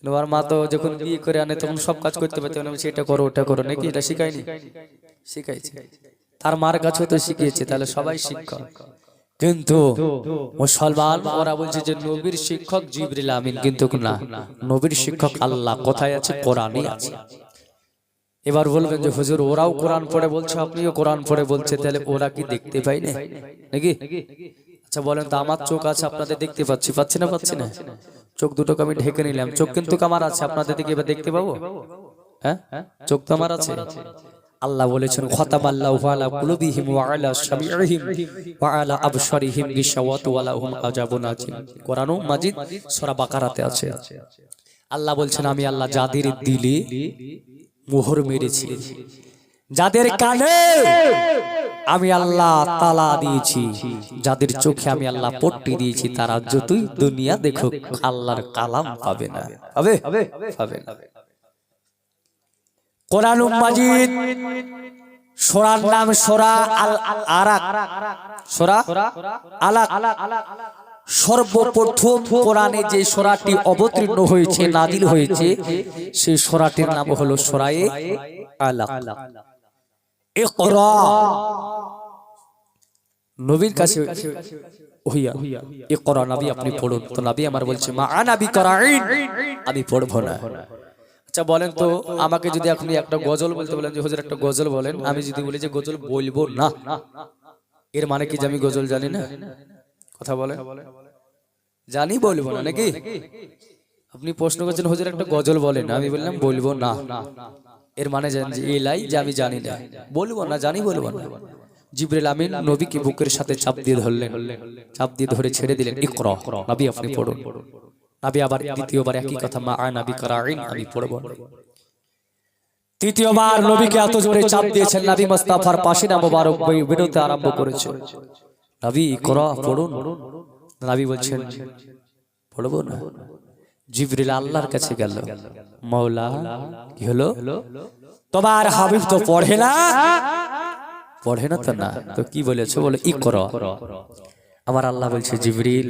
ওর মা তো যখন বিয়ে করে আনে তখন সব কাজ করতে পারতো না, সেটা করো ওটা করো নাকি? এটা শিখায়নি? শিখাইছে, তার মার কাছেও তো শিখিয়েছে, তাহলে সবাই শিক্ষক। কিন্তু মুসলমান ওরা বলছে যে নবীর শিক্ষক জিবরিল আমিন, কিন্তু না, নবীর শিক্ষক আল্লাহ। কোথায় আছে? কোরআনে আছে। এবার বলবেন যে হুজুর ওরাও কোরআন পড়ে বলছে, আপনিও কোরআন পড়ে বলছে, তাহলে ওরা কি দেখতে পাই না নাকি? আচ্ছা বলেন তো, আমার চোখ আছে, আপনাদের দেখতে পাচ্ছি, পাচ্ছি না? পাচ্ছি না? চোখ দুটোকে আমি ঢেকে নিলাম, চোখ কিন্তু আমার আছে, আপনাদের দিকে এবার দেখতে পাবো? হ্যাঁ, চোখ তো আমার আছে। আল্লাহ বলেছেন খাতামাল্লাহু আলা কুলুবিহিম ওয়া আলা সামিইহিম ওয়া আলা আবসারিহিম গিশাওয়াতু ওয়া লাহুম আযাবুন আযীম। কোরআন মাজিদ সূরা বাকারাতে আছে। আল্লাহ বলছেন আমি আল্লাহ যাদের দিলে মোহর মেরেছি, যাদের কানে আমি আল্লাহ তালা দিয়েছি, যাদের চোখে আমি আল্লাহ পট্টি দিয়েছি, তারা যতই দুনিয়া দেখুক আল্লাহর কালাম পাবে না। পাবে না। কোরআন মাজিদ সূরার নাম সূরা আল আরাক। সূরা আলাক। সর্বপ্রথম কোরআনে যে সূরাটি অবতীর্ণ হয়েছে, নাজিল হয়েছে, সেই সূরাটির নাম হলো সূরায়ে আলাক। ইকরা, নবীর কাছে ওহিয়া ইকরা, নবী আপনি পড়ুন। তো নবী আমার বলছে মা আনা বিকরাইন, আমি পড়বো না। আচ্ছা বলেন তো, আমাকে যদি আপনি একটা গজল বলতে বলেন যে হুজুর একটা গজল বলেন, আমি যদি বলি যে গজল বলবো না, এর মানে কি যে আমি গজল জানি না? কথা বলেন, জানি, বলবো না নাকি? আপনি প্রশ্ন করছেন হুজুর একটা গজল বলেন, আমি বললাম বলবো না, এর মানে জানেন যে এলাই যে আমি জানি না, বলবো না, জানি, বলবো না। জিবরিল আমিন নবীকে বুকের সাথে চাপ দিয়ে ধরলেন, চাপ দিয়ে ধরে ছেড়ে দিলেন, ইকরা, নবী আপনি পড়ুন। নবী আবার দ্বিতীয়বার একই কথা, মা আনা বিকরাইন, আমি পড়বো না। তৃতীয়বার নবীকে এত জোরে চাপ দিয়েছেন, নবী মুস্তাফার পাশিনা মোবারক বেরোতে আরম্ভ করেছে। নবী ইকরা পড়ুন, নবী বলছেন পড়বো না। জিবরিল আল্লাহর কাছে গেল, মওলা কি হলো? তোমার হাবিব তো পড়ে না। পড়ে না তো না, তো কি বলেছে? বলে ইকরা। আমার আল্লাহ বলছে জিবরিল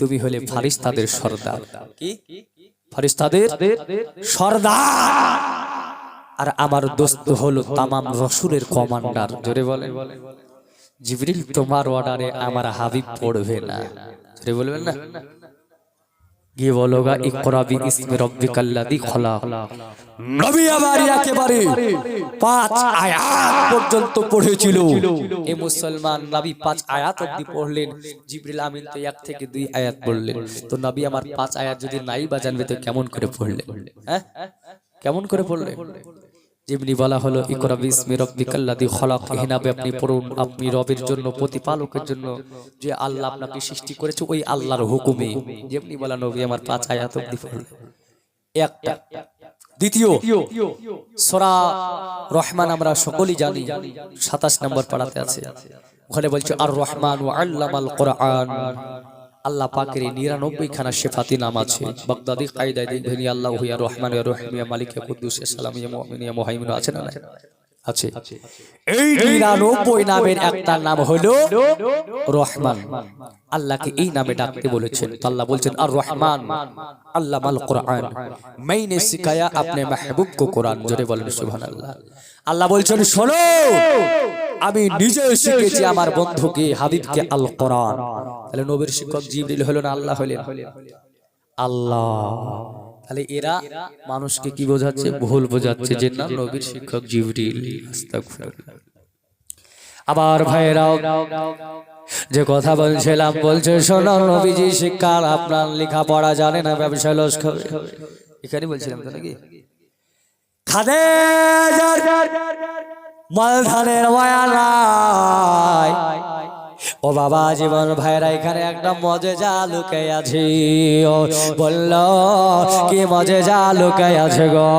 তুমি হলে ফারিস্তাদের সর্দার। কি? ফারিস্তাদের সর্দার। আর আমার দোস্ত হলো তামাম রসুলের কমান্ডার। জোরে বলেন। জিবরিল তোমার অর্ডারে আমার হাবিব পড়বে না, জোরে বলবেন না? গিয়ে বলোগা ইকরা বিইসমি রাব্বিকাল্লাযী খলাক। নবী আবার একেবারে 5 আয়াত পর্যন্ত পড়েছিল। এই মুসলমান নবী 5 আয়াত অবধি পড়লেন, জিবরিল আমিন তো 1 থেকে 2 আয়াত পড়লেন। তো নবী আমার 5 আয়াত যদি নাই বা জানবে তো কেমন করে পড়লেন? হ্যাঁ, কেমন করে পড়লেন? যেমনি বলা হলো ইকরা বিইসমি রাব্বিকাল্লাযী খলাক, হিনাবে আপনি পড়ুন, আপনি রবের জন্য, প্রতিপালকের জন্য, যে আল্লাহ আপনাকে সৃষ্টি করেছে ওই আল্লাহর হুকুমে। যেমনি বলা নবী আমার 5 আয়াত অবধি পড়লেন। একটা। দ্বিতীয় সূরা রহমান আমরা সকলেই জানি, 27 নম্বর পারাতে আছে। ওখানে বলছে আর রহমান ওয়া আল্লামাল কোরআন। আল্লাহ পাকের 99 খানা সিফাতি নাম আছে। বাগদাদি কায়দায় দেখবেন আল্লাহু ইয়া রহমান ইয়া রহিম ইয়া মালিক ইয়া কুদ্দুস ইয়া সালাম ইয়া মুমিন ইয়া মুহাইমিন আছে না? আছে। এই 99 নামের একটা নাম হলো রহমান। আল্লাহকে এই নামে ডাকতে বলেছেন। আল্লাহ বলছেন আর রহমান আল্লামাল কোরআন, मैंने सिखाया अपने महबूब को कुरान। জোরে বলেন সুবহানাল্লাহ। আল্লাহ বলছেন শোনো, আমি নিজে শিখেছি আমার বন্ধুকে হাবিবকে আল কোরআন। তাহলে নবীর শিক্ষক জিবরিল হলো না আল্লাহ হলেন? আল্লাহ। তাহলে এরা মানুষকে কি বোঝাচ্ছে? ভুল বোঝাচ্ছে যে না, নবীর শিক্ষক জিবরিল। আস্তাগফিরুল্লাহ। আবার ভাইরা যে কথা বলছিলাম, বলছে শোনো, নবীজি শিক্ষা আপনার লেখাপড়া জানে না, ব্যবসায় লস খাবে। এখানে বলছিলাম তো নাকি? খাদেজার মালধানের মায়া নাই, ও বাবা জীবন ভাইরা এখানে একটা মজেজা লুকে আছে বলল কি মজেজা লুকে আছে গো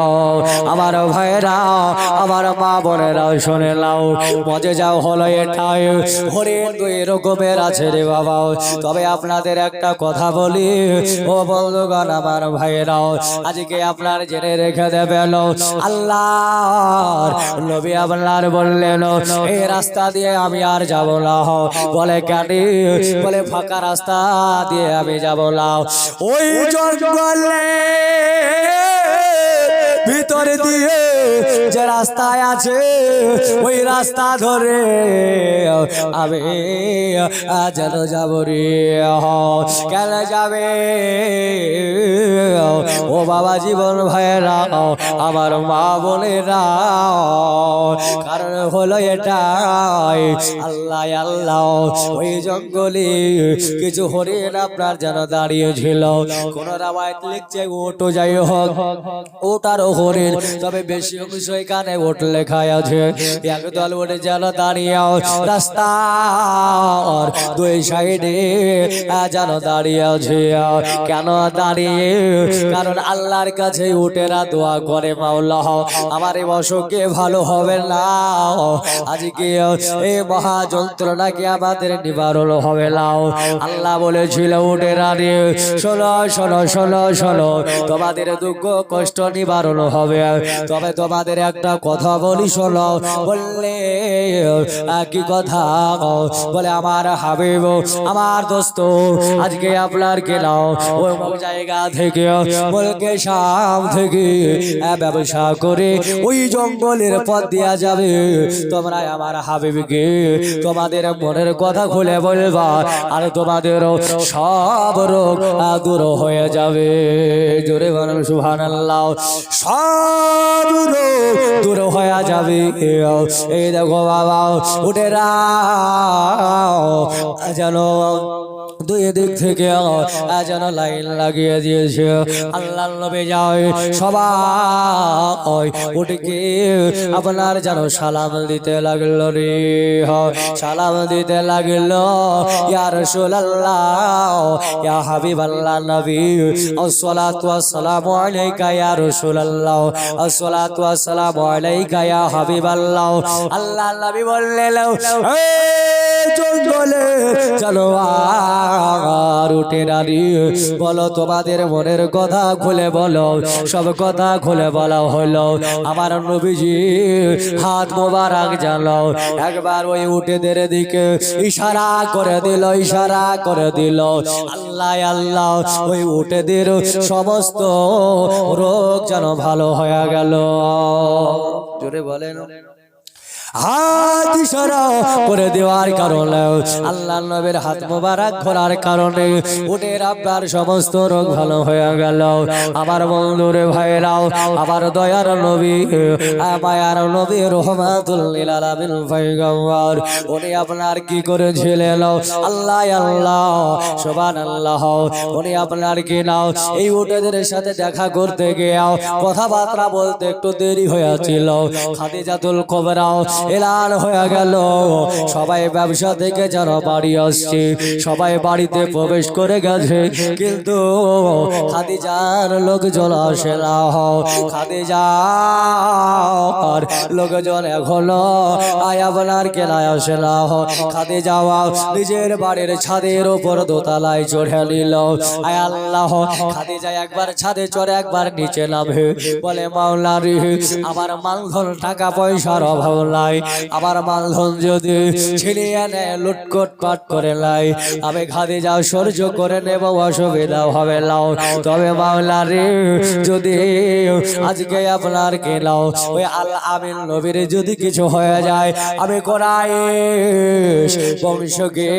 আমার ভাইরা আমার মা বোনেরাও শুনে নাও মজেজা হলো এটাই হরিণ দুই রকমের আছে রে বাবা তবে আপনাদের একটা কথা বলি ও বন্ধুগণ আমার ভাইরাও আজকে আপনার জেনে রেখে দেবেন আল্লাহর নবী আপনার বললেন এই রাস্তা দিয়ে আমি আর যাব না বলে কেন বলে ফাঁকা রাস্তা দিয়ে আমি যাব না ওই জঙ্গলে ভিতর দিয়ে যে রাস্তায় আছে ওই রাস্তা ধরে আমি যেন যাব রে কেন যাবে ও বাবা জীবন ভাইয়েরা আমার মা বোনেরা কারণ হলো এটাই আল্লাহ আল্লাহ ওই জঙ্গলে কিছু হরিণ আপনার যেন দাঁড়িয়েছিল কোন রামায়ণ লিখছে ওটো যাই হোক ওটার হরিণ তবে বেশি অংশ এখানে ওট লেখায় আছে একদল ওটে যেন দাঁড়িয়ে রাস্তার দুই সাইডে যেন দাঁড়িয়ে আছে কেন দাঁড়িয়ে কারণ আল্লাহর কাছে উটেরা দোয়া করে মাওলা আমার এই অসুখে ভালো হবে না আজকে এই মহা যন্ত্রণাকে আমাদের নিবারণ হবে না আল্লাহ বলেছিল উটেরা রে শোনো শোনো শোনো শোনো তোমাদের দুঃখ কষ্ট নিবারণ হবে তবে তোমাদের একটা কথা বলি শোনো বললে কি কথা বলে আমার হাবিব আমার দোস্ত আজকে আপনার কেনাও ওই জায়গা থেকে বলকে শাম থেকে ব্যবসা করে ওই জঙ্গলের পথ দেয়া যাবে তোমরা আমার হাবিবকে তোমাদের মনের কথা খুলে বলবা আর তোমাদের সব রোগ দূর হয়ে যাবে জোরে বলেন সুবহানাল্লাহ সব রোগ দূর হয়ে যাবে এই দেখো বাবা উটেরা যেন দুই দিক থেকে যেন লাইন লাগিয়ে দিয়েছে আল্লাহ নবী যায় সবাই উঠকে আপনার যেন সালাম দিতে লাগলো রে সালাম দিতে লাগলো ইয়া রাসূলুল্লাহ ইয়া হাবিবাল্লাহ নবী আসসালাতু ওয়াসসালামু আলাইকা ইয়া রাসূলুল্লাহ আসসালাতু ওয়াসসালামু আলাইকা ইয়া হাবিবাল্লাহ আল্লাহ নবী বললেন এই জঙ্গলে চলো আর উঠে দাঁড়িয়ে বলো তোমাদের মনের কথা খুলে বলো সব কথা খুলে বলা হলো আমার নবীজি হাত মোবারক জানো একবার ওই উটেদের দিকে ইশারা করে দিল ইশারা করে দিল আল্লাহ আল্লাহ ওই উটেদের সমস্ত রোগ যেন ভালো হয়ে গেল জোরে বলেন হাত ইশারা করে দেওয়ার কারণে আল্লাহ নবীর হাত মোবারক খোলার কারণে উটের আপনার সমস্ত রোগ ভালো হয়ে গেল আমার বন্ধুরে ভাইরাও আমার দয়ার নবী মায়ার নবী রহমাতুল লিল আলামিন পয়গম্বর উনি আপনার কি করেছিলেন আল্লাহ আল্লাহ সুবহানাল্লাহ উনি আপনার কি নাও এই উটেদের সাথে দেখা করতে গিয়ে কথাবার্তা বলতে একটু দেরি হয়েছিল খাদিজাতুল কুবরা এলান হয়ে গেল সবাই ব্যবসা থেকে যারা বাড়ি আসছে সবাই বাড়িতে প্রবেশ করে গেছে কিন্তু খাদিজার লোকজন আসে না খাদিজার লোকজন এখনো আপনার কেনায় আসে না খাদিজা নিজের বাড়ির ছাদের উপর দোতলায় চড়ে নিল আয় আল্লাহ খাদিজা একবার ছাদে চড়ে একবার নিচে নামে বলে মাওলা রে আমার মালধন টাকা পয়সার অভাব নাই আমার মালধন যদি ছিনিয়ে নেয় লুটকট পাট করে লাই আমি খাদিজা সহ্য করে নেব অসুবিধা হবে লাও তবে মাওলা রে যদি আজকে আপনার কে লাও ওই আল আমিন নবীর যদি কিছু হয়ে যায় আমি কুরাইশ বংশকে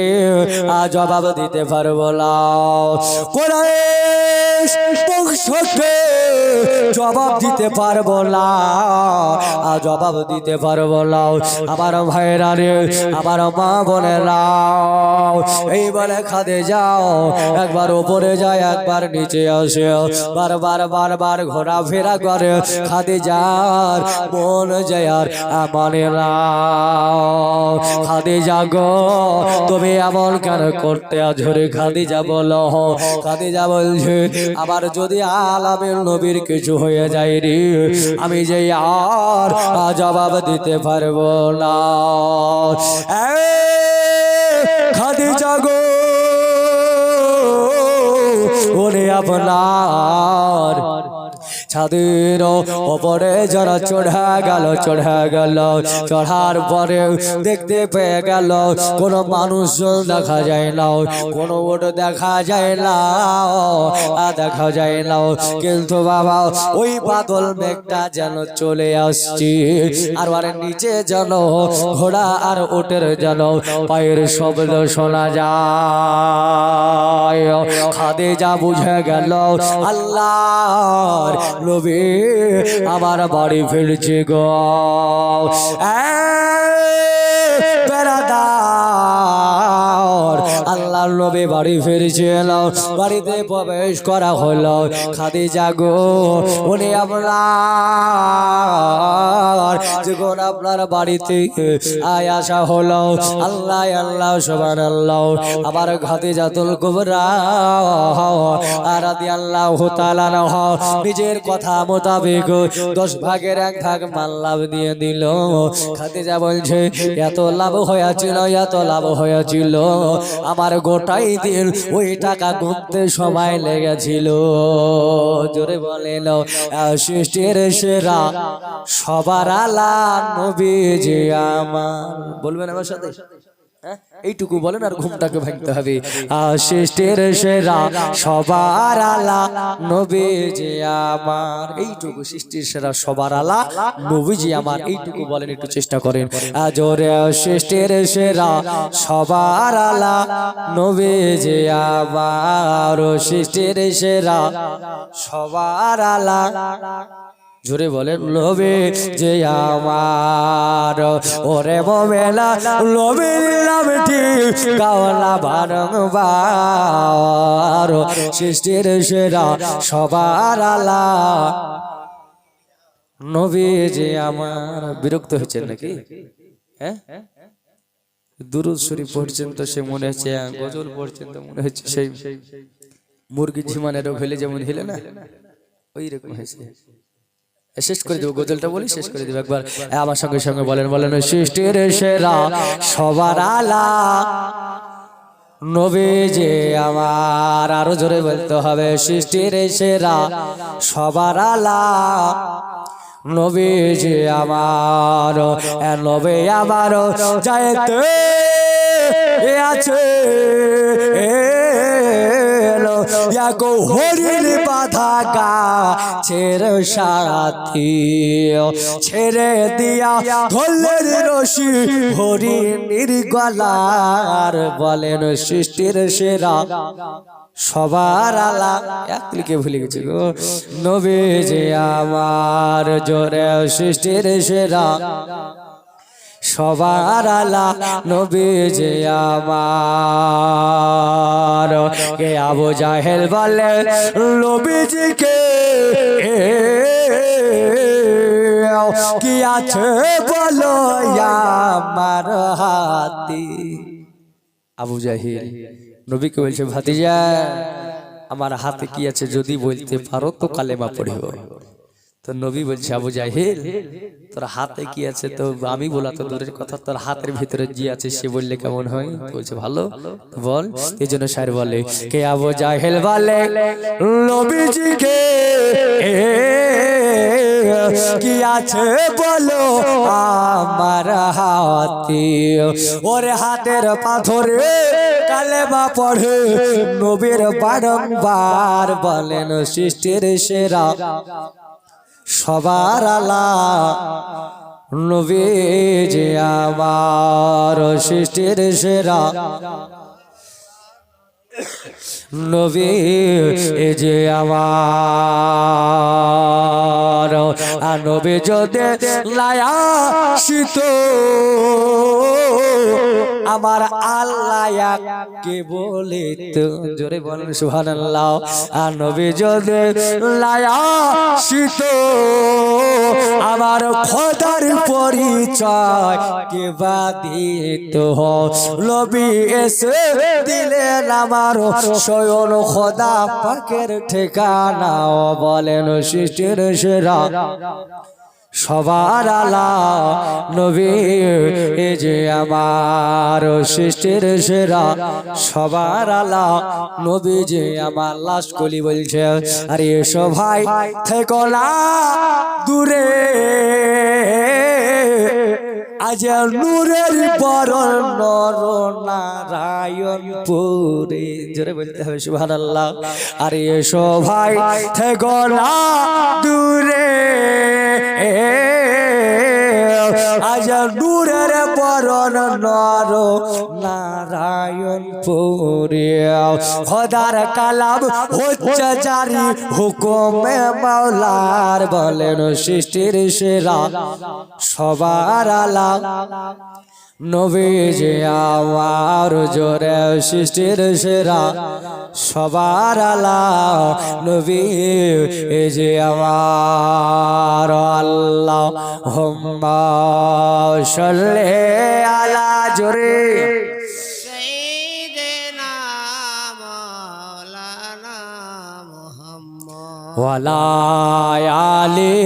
জবাব দিতে পারবো না কুরাইশ বংশকে জবাব দিতে পারবো না, জবাব দিতে পারবো না। আমার ভাইরা রে, আমার মা বোনেরা, এই বলে খাদিজা একবার উপরে যায় একবার নিচে আসে, বারবার বারবার ঘোরাফেরা করে। খাদিজার মন যায় আর মানে না। খাদিজা গো তুমি এমন কেন করতে আঝরে? খাদিজা বলো, খাদিজা বলছে আবার যদি আলামের নবীর কিছু হয়ে যায় রে, আমি যে আর জবাব দিতে পারবো না। খাদিজা গো ওরে আপনার ছাদের ওপরে যারা চড়া গেল, চড়ার পরে দেখতে পেয়ে গেল কোনো মানুষজন দেখা যায় না, কোনো ওট দেখা যায় না, দেখা যায় না। কিন্তু বাবা ওই বাদল মেঘটা যেন চলে আসছে, আর নিচে যেন ঘোড়া আর ওটের যেন পায়ের শব্দ শোনা যায়। খাদিজা বুঝে গেল আল্লাহর নবী আমার বাড়ি ফিরছে গো। আল্লাহর নবী বাড়ি ফিরছিল, বাড়িতে প্রবেশ করা হলো। খাদিজা গো উনি আপনার যখন আপনার বাড়িতে আসা হলো, আল্লাহ আল্লাহ সুবহানাল্লাহ, আমার খাদিজাতুল কুবরা রাদিয়াল্লাহু তাআলা আনহা নিজের কথা মোতাবেক 10 ভাগের 1 ভাগ মাল লাভ দিয়ে দিল। খাদিজা বলছে এত লাভ হয়েছিল, এত লাভ হয়েছিল, আমার গোটাই দিন ওই টাকা গুনতে সময় লেগেছিল। জোরে বলেন সৃষ্টির সেরা সবার আলা নবীজি আমার। বলবেন আমার সাথে? এইটুকু বলেন আর ঘুমটাকে ভাঙতে হবে। সৃষ্টির সেরা সবার আলা নবীজি আমার। এইটুকু সৃষ্টির সেরা সবার আলা নবীজি আমার, এইটুকু বলেন, একটু চেষ্টা করেন জোরে। সৃষ্টির সেরা সবার আলা নবীজি আমার, সৃষ্টির সেরা সবার আলা, জোরে বলেন নবী যে আমার। ওরে মোমেলা নবীর নামটি গাওলা বারংবার, সৃষ্টির সেরা সবার আলা নবী যে আমার। বিরক্ত হয়েছেন নাকি? হ্যাঁ, দুরূদ শরীফ পর্যন্ত সে মনে হচ্ছে, গজল পর্যন্ত মনে হচ্ছে সেই মুরগি ঝিমানের রোগ হলে যেমন হিলে না, ওই রকম হয়েছে। শেষ করে দেবো, গজলটা বলি শেষ করে দেবো একবার আমার সঙ্গে সঙ্গে বলেন, বলেন সৃষ্টির সেরা সবার আলা নবী যে আমার। আরো জোরে বলতে হবে, সৃষ্টির সেরা সবার আলা নবী যে আমার। নবী আমার যাইতে আছে হরিণ বাধা গাছের সাথী, ছেড়ে দিয়া ধরলেন রশি হরিণীর গলার। বলেন সৃষ্টির সেরা সবার আলা, এক লিখে ভুলে গেছি গো, নবী যে আমার। জোরে সৃষ্টির সেরা সবার আলা নবী যে আমার। কে আবু জাহেল বলে নবীজিকে কি আছে বলো আমার হাতি। আবু জাহেল নবীকে বলছে ভাতিজা আমার হাতে কি আছে যদি বলতে পারো তো কালেমা পড়িব। তো নবী বলছে আবু জাহেল তোর হাতে কি আছে? তো আমি বলা তো দূরের কথা, তোর হাতের ভিতরে যে আছে সে বললে কেমন হয়? বলছে ভালো, বল। এই জন্য স্যার বলে কে আবু জাহেল বলে নবীজিকে কি আছে বলো আমার হাতে। ওরে হাতের পাথরে কালেমা পড়ে নবীর বারংবার। বলেন সৃষ্টির সেরা সবার আলা নবী যে আমার। সৃষ্টির সেরা নবী যে আমার। নবী যদি লায়া শীত আমার আল্লাহ কে বলে তো জোরে বলেন সুবহানাল্লাহ আর নবী যদি লায়া শীত আমার খোদার পরিচয় কে বা দিত নবী এসে দিলেন আমার স্বয়ং খোদা পাকের ঠিকানা বলেন সৃষ্টির সেরা সবার আলা নবী এ যে আমার সৃষ্টির সেরা সবার আলা নবী যে আমার লাশ কলি বলছে আরে এসো ভাই থেকো না দূরে আজ নূরের বরণ নর নারায়ণপুরে জোরে বলতে হবে সুবহানাল্লাহ আরে এসো ভাই থেকো না দূরে আজ নূরের বরণ নর নারায়ণপুরে খোদার কালাম হচ্ছে জারি হুকুমে মাওলার বলেন সৃষ্টির সেরা সবার আলা নবী যে আমার জোরে সৃষ্টির সেরা সবার আলা নবী এ যে আমার আল্লাহ হুম্মা সাল্লি আলা জোরে সাইয়্যিদিনা মাওলানা মুহাম্মদ ওয়ালা আলি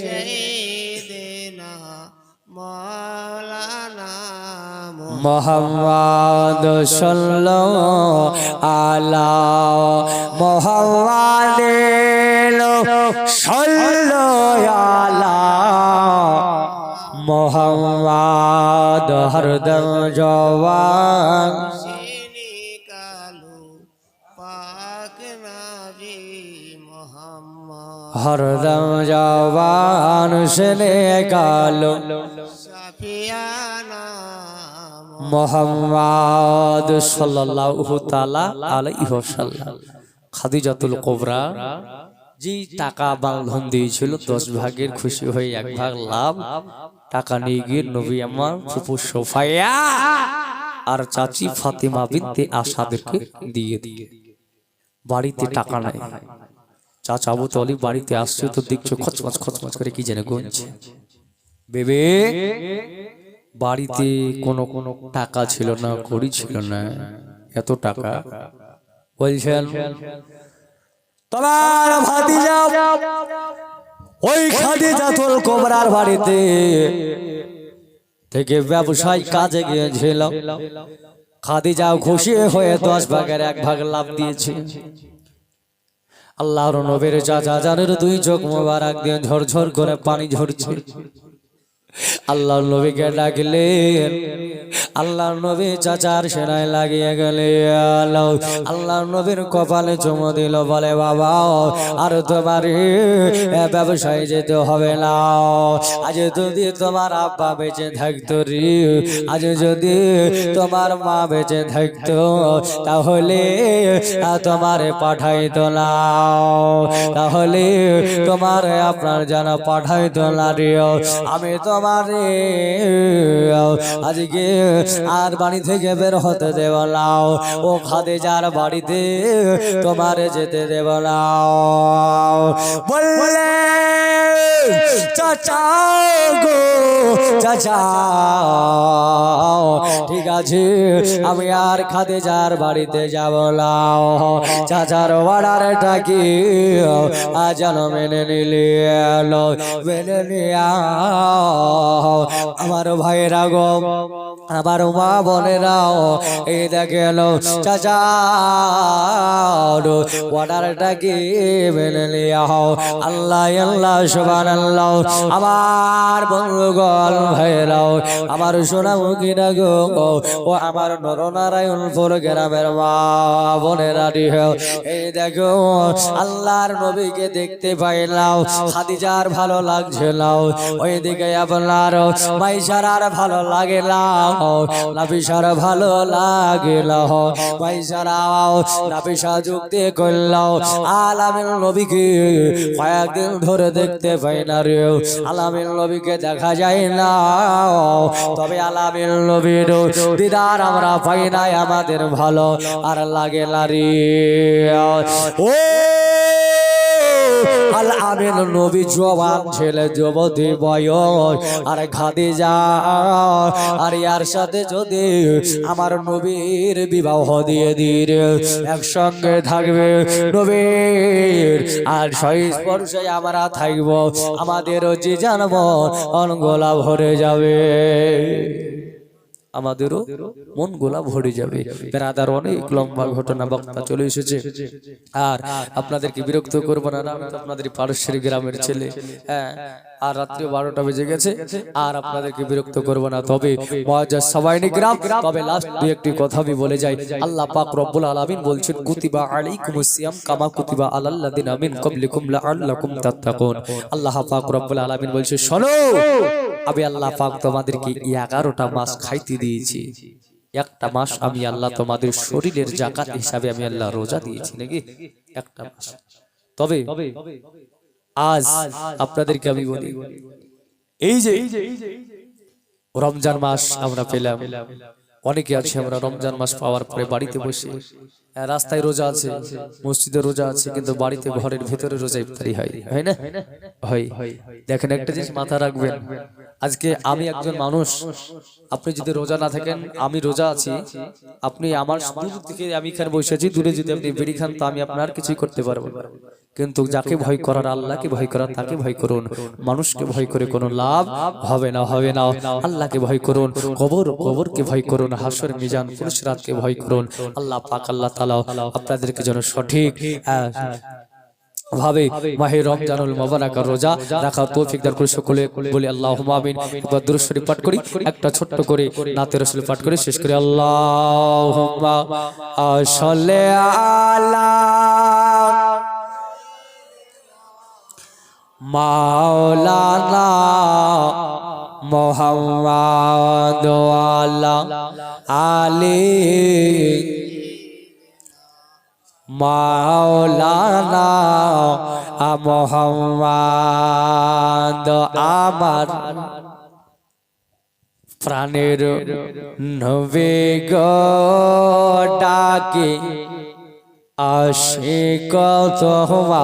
সাইয়্যিদিনা মাওলানা মোহাম্মদ সাল্লাল্লাহু আলা মোহাম্মদ সাল্লাল্লাহু আলা মোহাম্মদ হরদম জওয়ান সিনি কালু পাক নবী মুহাম্মদ হরদম জওয়ান সেনে কালো সাফিয়ানা মোহাম্মদ সাল্লাল্লাহু তাআলা আলাইহি ওয়াসাল্লাম খাদিজাতুল কুবরা যে টাকা বাঁধন দিয়েছিল 10 ভাগের খুশি হয়ে 1 ভাগ লাভ টাকা নিয়ে গিয়ে নবী আমার ফুফু সোফায়া আর চাচি ফাতিমা বিনতে আসাদকে দিয়ে বাড়িতে টাকা নাই চাচা আবু তালিব বাড়িতে আসছে তো দেখছো খচমচ করে কি জানে গুনছে বেবে বাড়িতে কোনো টাকা ছিল না কড়ি ছিল না এত টাকা বলছেন তোমার ভাতিজা ওই খাদিজাতুল কুবরার বাড়িতে থেকে ব্যবসায় কাজে গিয়েছিল খাদিজা খুশি হয়ে 10 ভাগের 1 ভাগ লাভ দিয়েছে আল্লাহর নবীর চাচা জানের 2 চোখ মোবারক দিয়ে ঝরঝর করে পানি ঝরছে আল্লাহর নবীকে ডাকলেন আল্লাহর নবী চাচার সেনায় লাগিয়ে গেলেন আল্লাহর নবীর কপালে চুমু দিল বলে বাবা আর তোমার ব্যবসায় যেতে হবে না আজ যদি তোমার আব্বা বেঁচে থাকতো রে আজ যদি তোমার মা বেঁচে থাকতো তাহলে তোমার পাঠাইতো না তাহলে তোমার আপনার জানা পাঠাইতো না রে আমি তোমার আজকে আর বাড়ি থেকে বের হতে দেব না ও খাদিজার বাড়িতে তোমার যেতে দেব না বললে চাচা গো চাচা ঠিক আছে আমি আর খাদিজার বাড়িতে যাব না চাচার অর্ডারটা কি আজ মেনে নিলে মেনে নিয়া আমার ভাইয়েরা গো আমার মা বোনেরাও এই দেখেন চাচা অর্ডারটা কি মেনে নিয়া আল্লাহ আল্লাহ সুবহানাল্লাহ আমার বন্ধুগণ ভাইয়েরাও আমার সোনামুখীরা গো ও আমার নরনারায়ণপুর গ্রামের মা বোনেরা এই দেখো আল্লাহর নবীকে দেখতে পাইলাম খাদিজার ভালো লাগছিল ওইদিকে আপনার মাইশারার ভালো লাগেলা নাফিসার ভালো লাগেল মাইশারাও নাফিসা যুক্তি করল আলামিন নবীকে কয়েকদিন ধরে দেখতে পাই না রে, আলামিন নবীকে দেখা যায় না, তবে আলামিন নবীর দিদার আমরা পাই নাই, আমাদের ভালো আর লাগে না রে। ও আল আমিন নবী জওয়ান ছেলে, যুবতী বয়স, আর খাদিজা আর ইয়ার সাথে যদি আমার নবীর বিবাহ দিয়ে দিন, একসঙ্গে থাকবে নবীর আর সংস্পর্শে আমরা থাকবো, আমাদেরও যে জানবো অনগোলা ভরে যাবে, আমাদেরও মন গোলা ভরে যাবে। বেরাদার অনেক লম্বা ঘটনা বক্তা চলে এসেছে, আর আপনাদেরকে বিরক্ত করবো না, আমি তো আপনাদের পারস্যের গ্রামের ছেলে, হ্যাঁ, আর রাত্রি 12টা বেজে গেছে, আর আপনাদেরকে বিরক্ত করবো না। তবে মুআজ্জাজ সাবাইনি গ্রাম, তবে লাস্ট দুই একটি কথা আমি বলে যাই। আল্লাহ পাক রব্বুল আলামিন বলছেন, কুতিবা আলাইকুমুস সিয়াম কামা কুতিবা আলাল্লাযিনা মিন ক্বাবলিকুম লাআল্লাকুম তাত্তাকুন। আল্লাহ পাক রব্বুল আলামিন বলছে, শোনো, আমি আল্লাহ পাক তোমাদেরকে 11টা মাস খাইতে দিয়েছি, একটা মাস আমি আল্লাহ তোমাদের শরীরের যাকাত হিসাবে আমি আল্লাহ রোজা দিয়েছি, নাকি একটা মাস। তবে আজ আপনাদেরকে আমি বলি, এই যে রমজান মাস আমরা পেলাম, অনেকে আছে আমরা রমজান মাস পাওয়ার পরে বাড়িতে বসে রাস্তায় রোজা আছে, মসজিদে রোজা আছে, কিন্তু বাড়িতে ঘরের ভেতরে রোজা ইফতারি হয়, হয় না? হয়। দেখেন, একটা জিনিস মাথা রাখবেন, আজকে আমি একজন মানুষ, আপনি যদি রোজা না থাকেন, আমি রোজা আছি, আপনি আমার দূর থেকে, আমি এখানে বসে আছি, দূরে যদি আপনি বিড়ি খান তো আমি আপনার কিছুই করতে পারবো না। কিন্তু যাকে ভয় করার, আল্লাহকে ভয় করার, তাকে ভয় করুন। মানুষকে ভয় করে কোনো লাভ হবে না, হবে না। আল্লাহকে ভয় করুন, কবরকে ভয় করুন, হাসর মিজান ফুলসিরাতকে ভয় করুন। আল্লাহ পাক আল্লাহ তাআলা আপনাদেরকে যেন সঠিক ভাবে মাহে রমজানুল মুবারক রোজা রাখার তৌফিক দান করে সকলে বলি আল্লাহুম্মা আমিন। এবার দুরূদ শরীফ পাঠ করি, একটা ছোট্ট করে নাতে রাসূল পাঠ করে শেষ করি। আল্লাহুম্মা সাল্লি আলা মাওলানা মুহাম্মাদ ওয়া আলা আলি মাওলানা মুহাম্মাদ। আমার প্রাণের নবী গো ডাকে আশিক তোমার,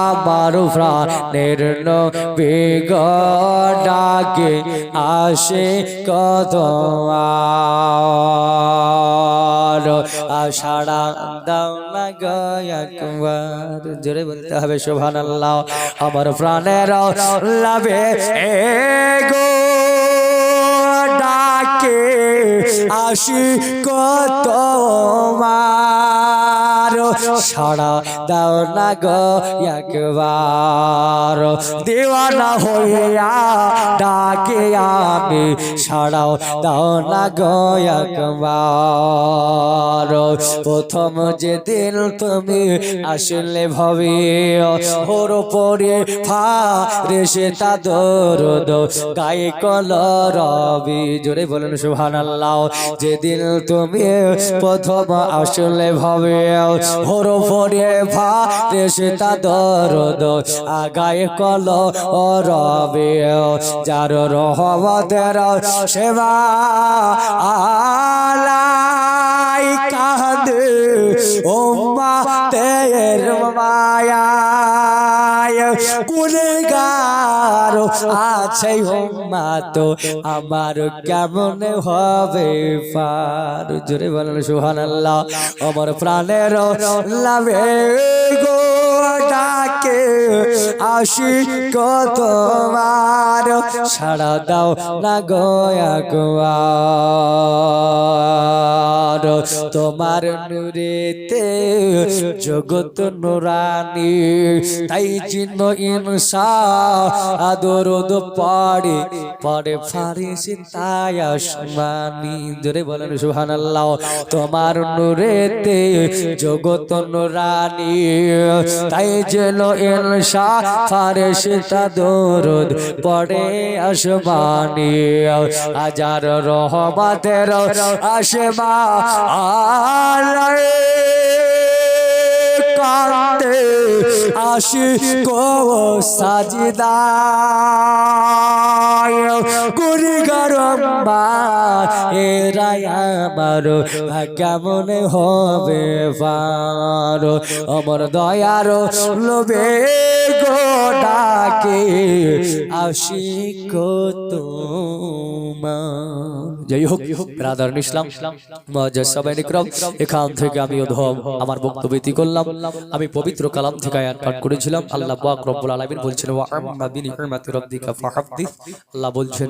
আমার প্রাণের নবী গো ডাকে আশিক তোমার, সাড়া দাও না গো একবার, জোরে বলতে হবে সুবহানাল্লাহ। আমার প্রাণের লাভে গো ডাকে আশিক তোমার, সাড়া দাও না গো একবার, দিওয়ানা হইয়া ডাকে আমি, সাড়াও দাও না গো একবার। প্রথম যেদিন তুমি আসলে ভাবে ওর পরে ফারেশে তা দরুদ গায়ে কলরবি, জোরে বলেন সুবহানাল্লাহ। যেদিন তুমি প্রথম আসলে ভাবে ওর পরে ফারেশে তা দরুদ গায়ে কলরবি, যার রহমতের সেবা আলাই কাঁদে উম্মতের মায়ায়, গুনেহগার আছে উম্মত আমার, কেমন হবে পার, জোরে বলেন সুবহানাল্লাহ। আমার প্রাণের লাভে গো ডাকে আশিক তোমার, সাড়া দাও না গো একবার। তোমার নূরেতে জগৎ নুরানি, তাই জিন্ন ইনসা দরুদ পড়ে পড়ে ফারিস্তা আসমানি, জোরে বলেন সুবহানাল্লাহ। তোমার নূরেতে জগৎ নুরানি, তাই জিন্ন ইনসা ফারিস্তা দরুদ পড়ে আসমানি, হাজার রহমতের আশমা আলাই কাঁদে আশিক সাজদায় গুণগার এরা আমার কেমন হবে পার আমার দয়ার লোভে গো ডাকে আশিক তোমার। যাই হোক ব্রাদার ইসলাম মুআজ্জাজ সাবাইন ইকরাম, এখান থেকে আমি অধম আমার বক্তব্য ইতি করলাম। আমি পবিত্র কালাম থেকে আয়াত পাঠ করেছিলাম। আল্লাহ পাক রব্বুল আলামিন বলছেন ওয়া আম্মা বিনি'মাতি রাব্বিকা ফাহাদ্দিস। আল্লাহ বলছেন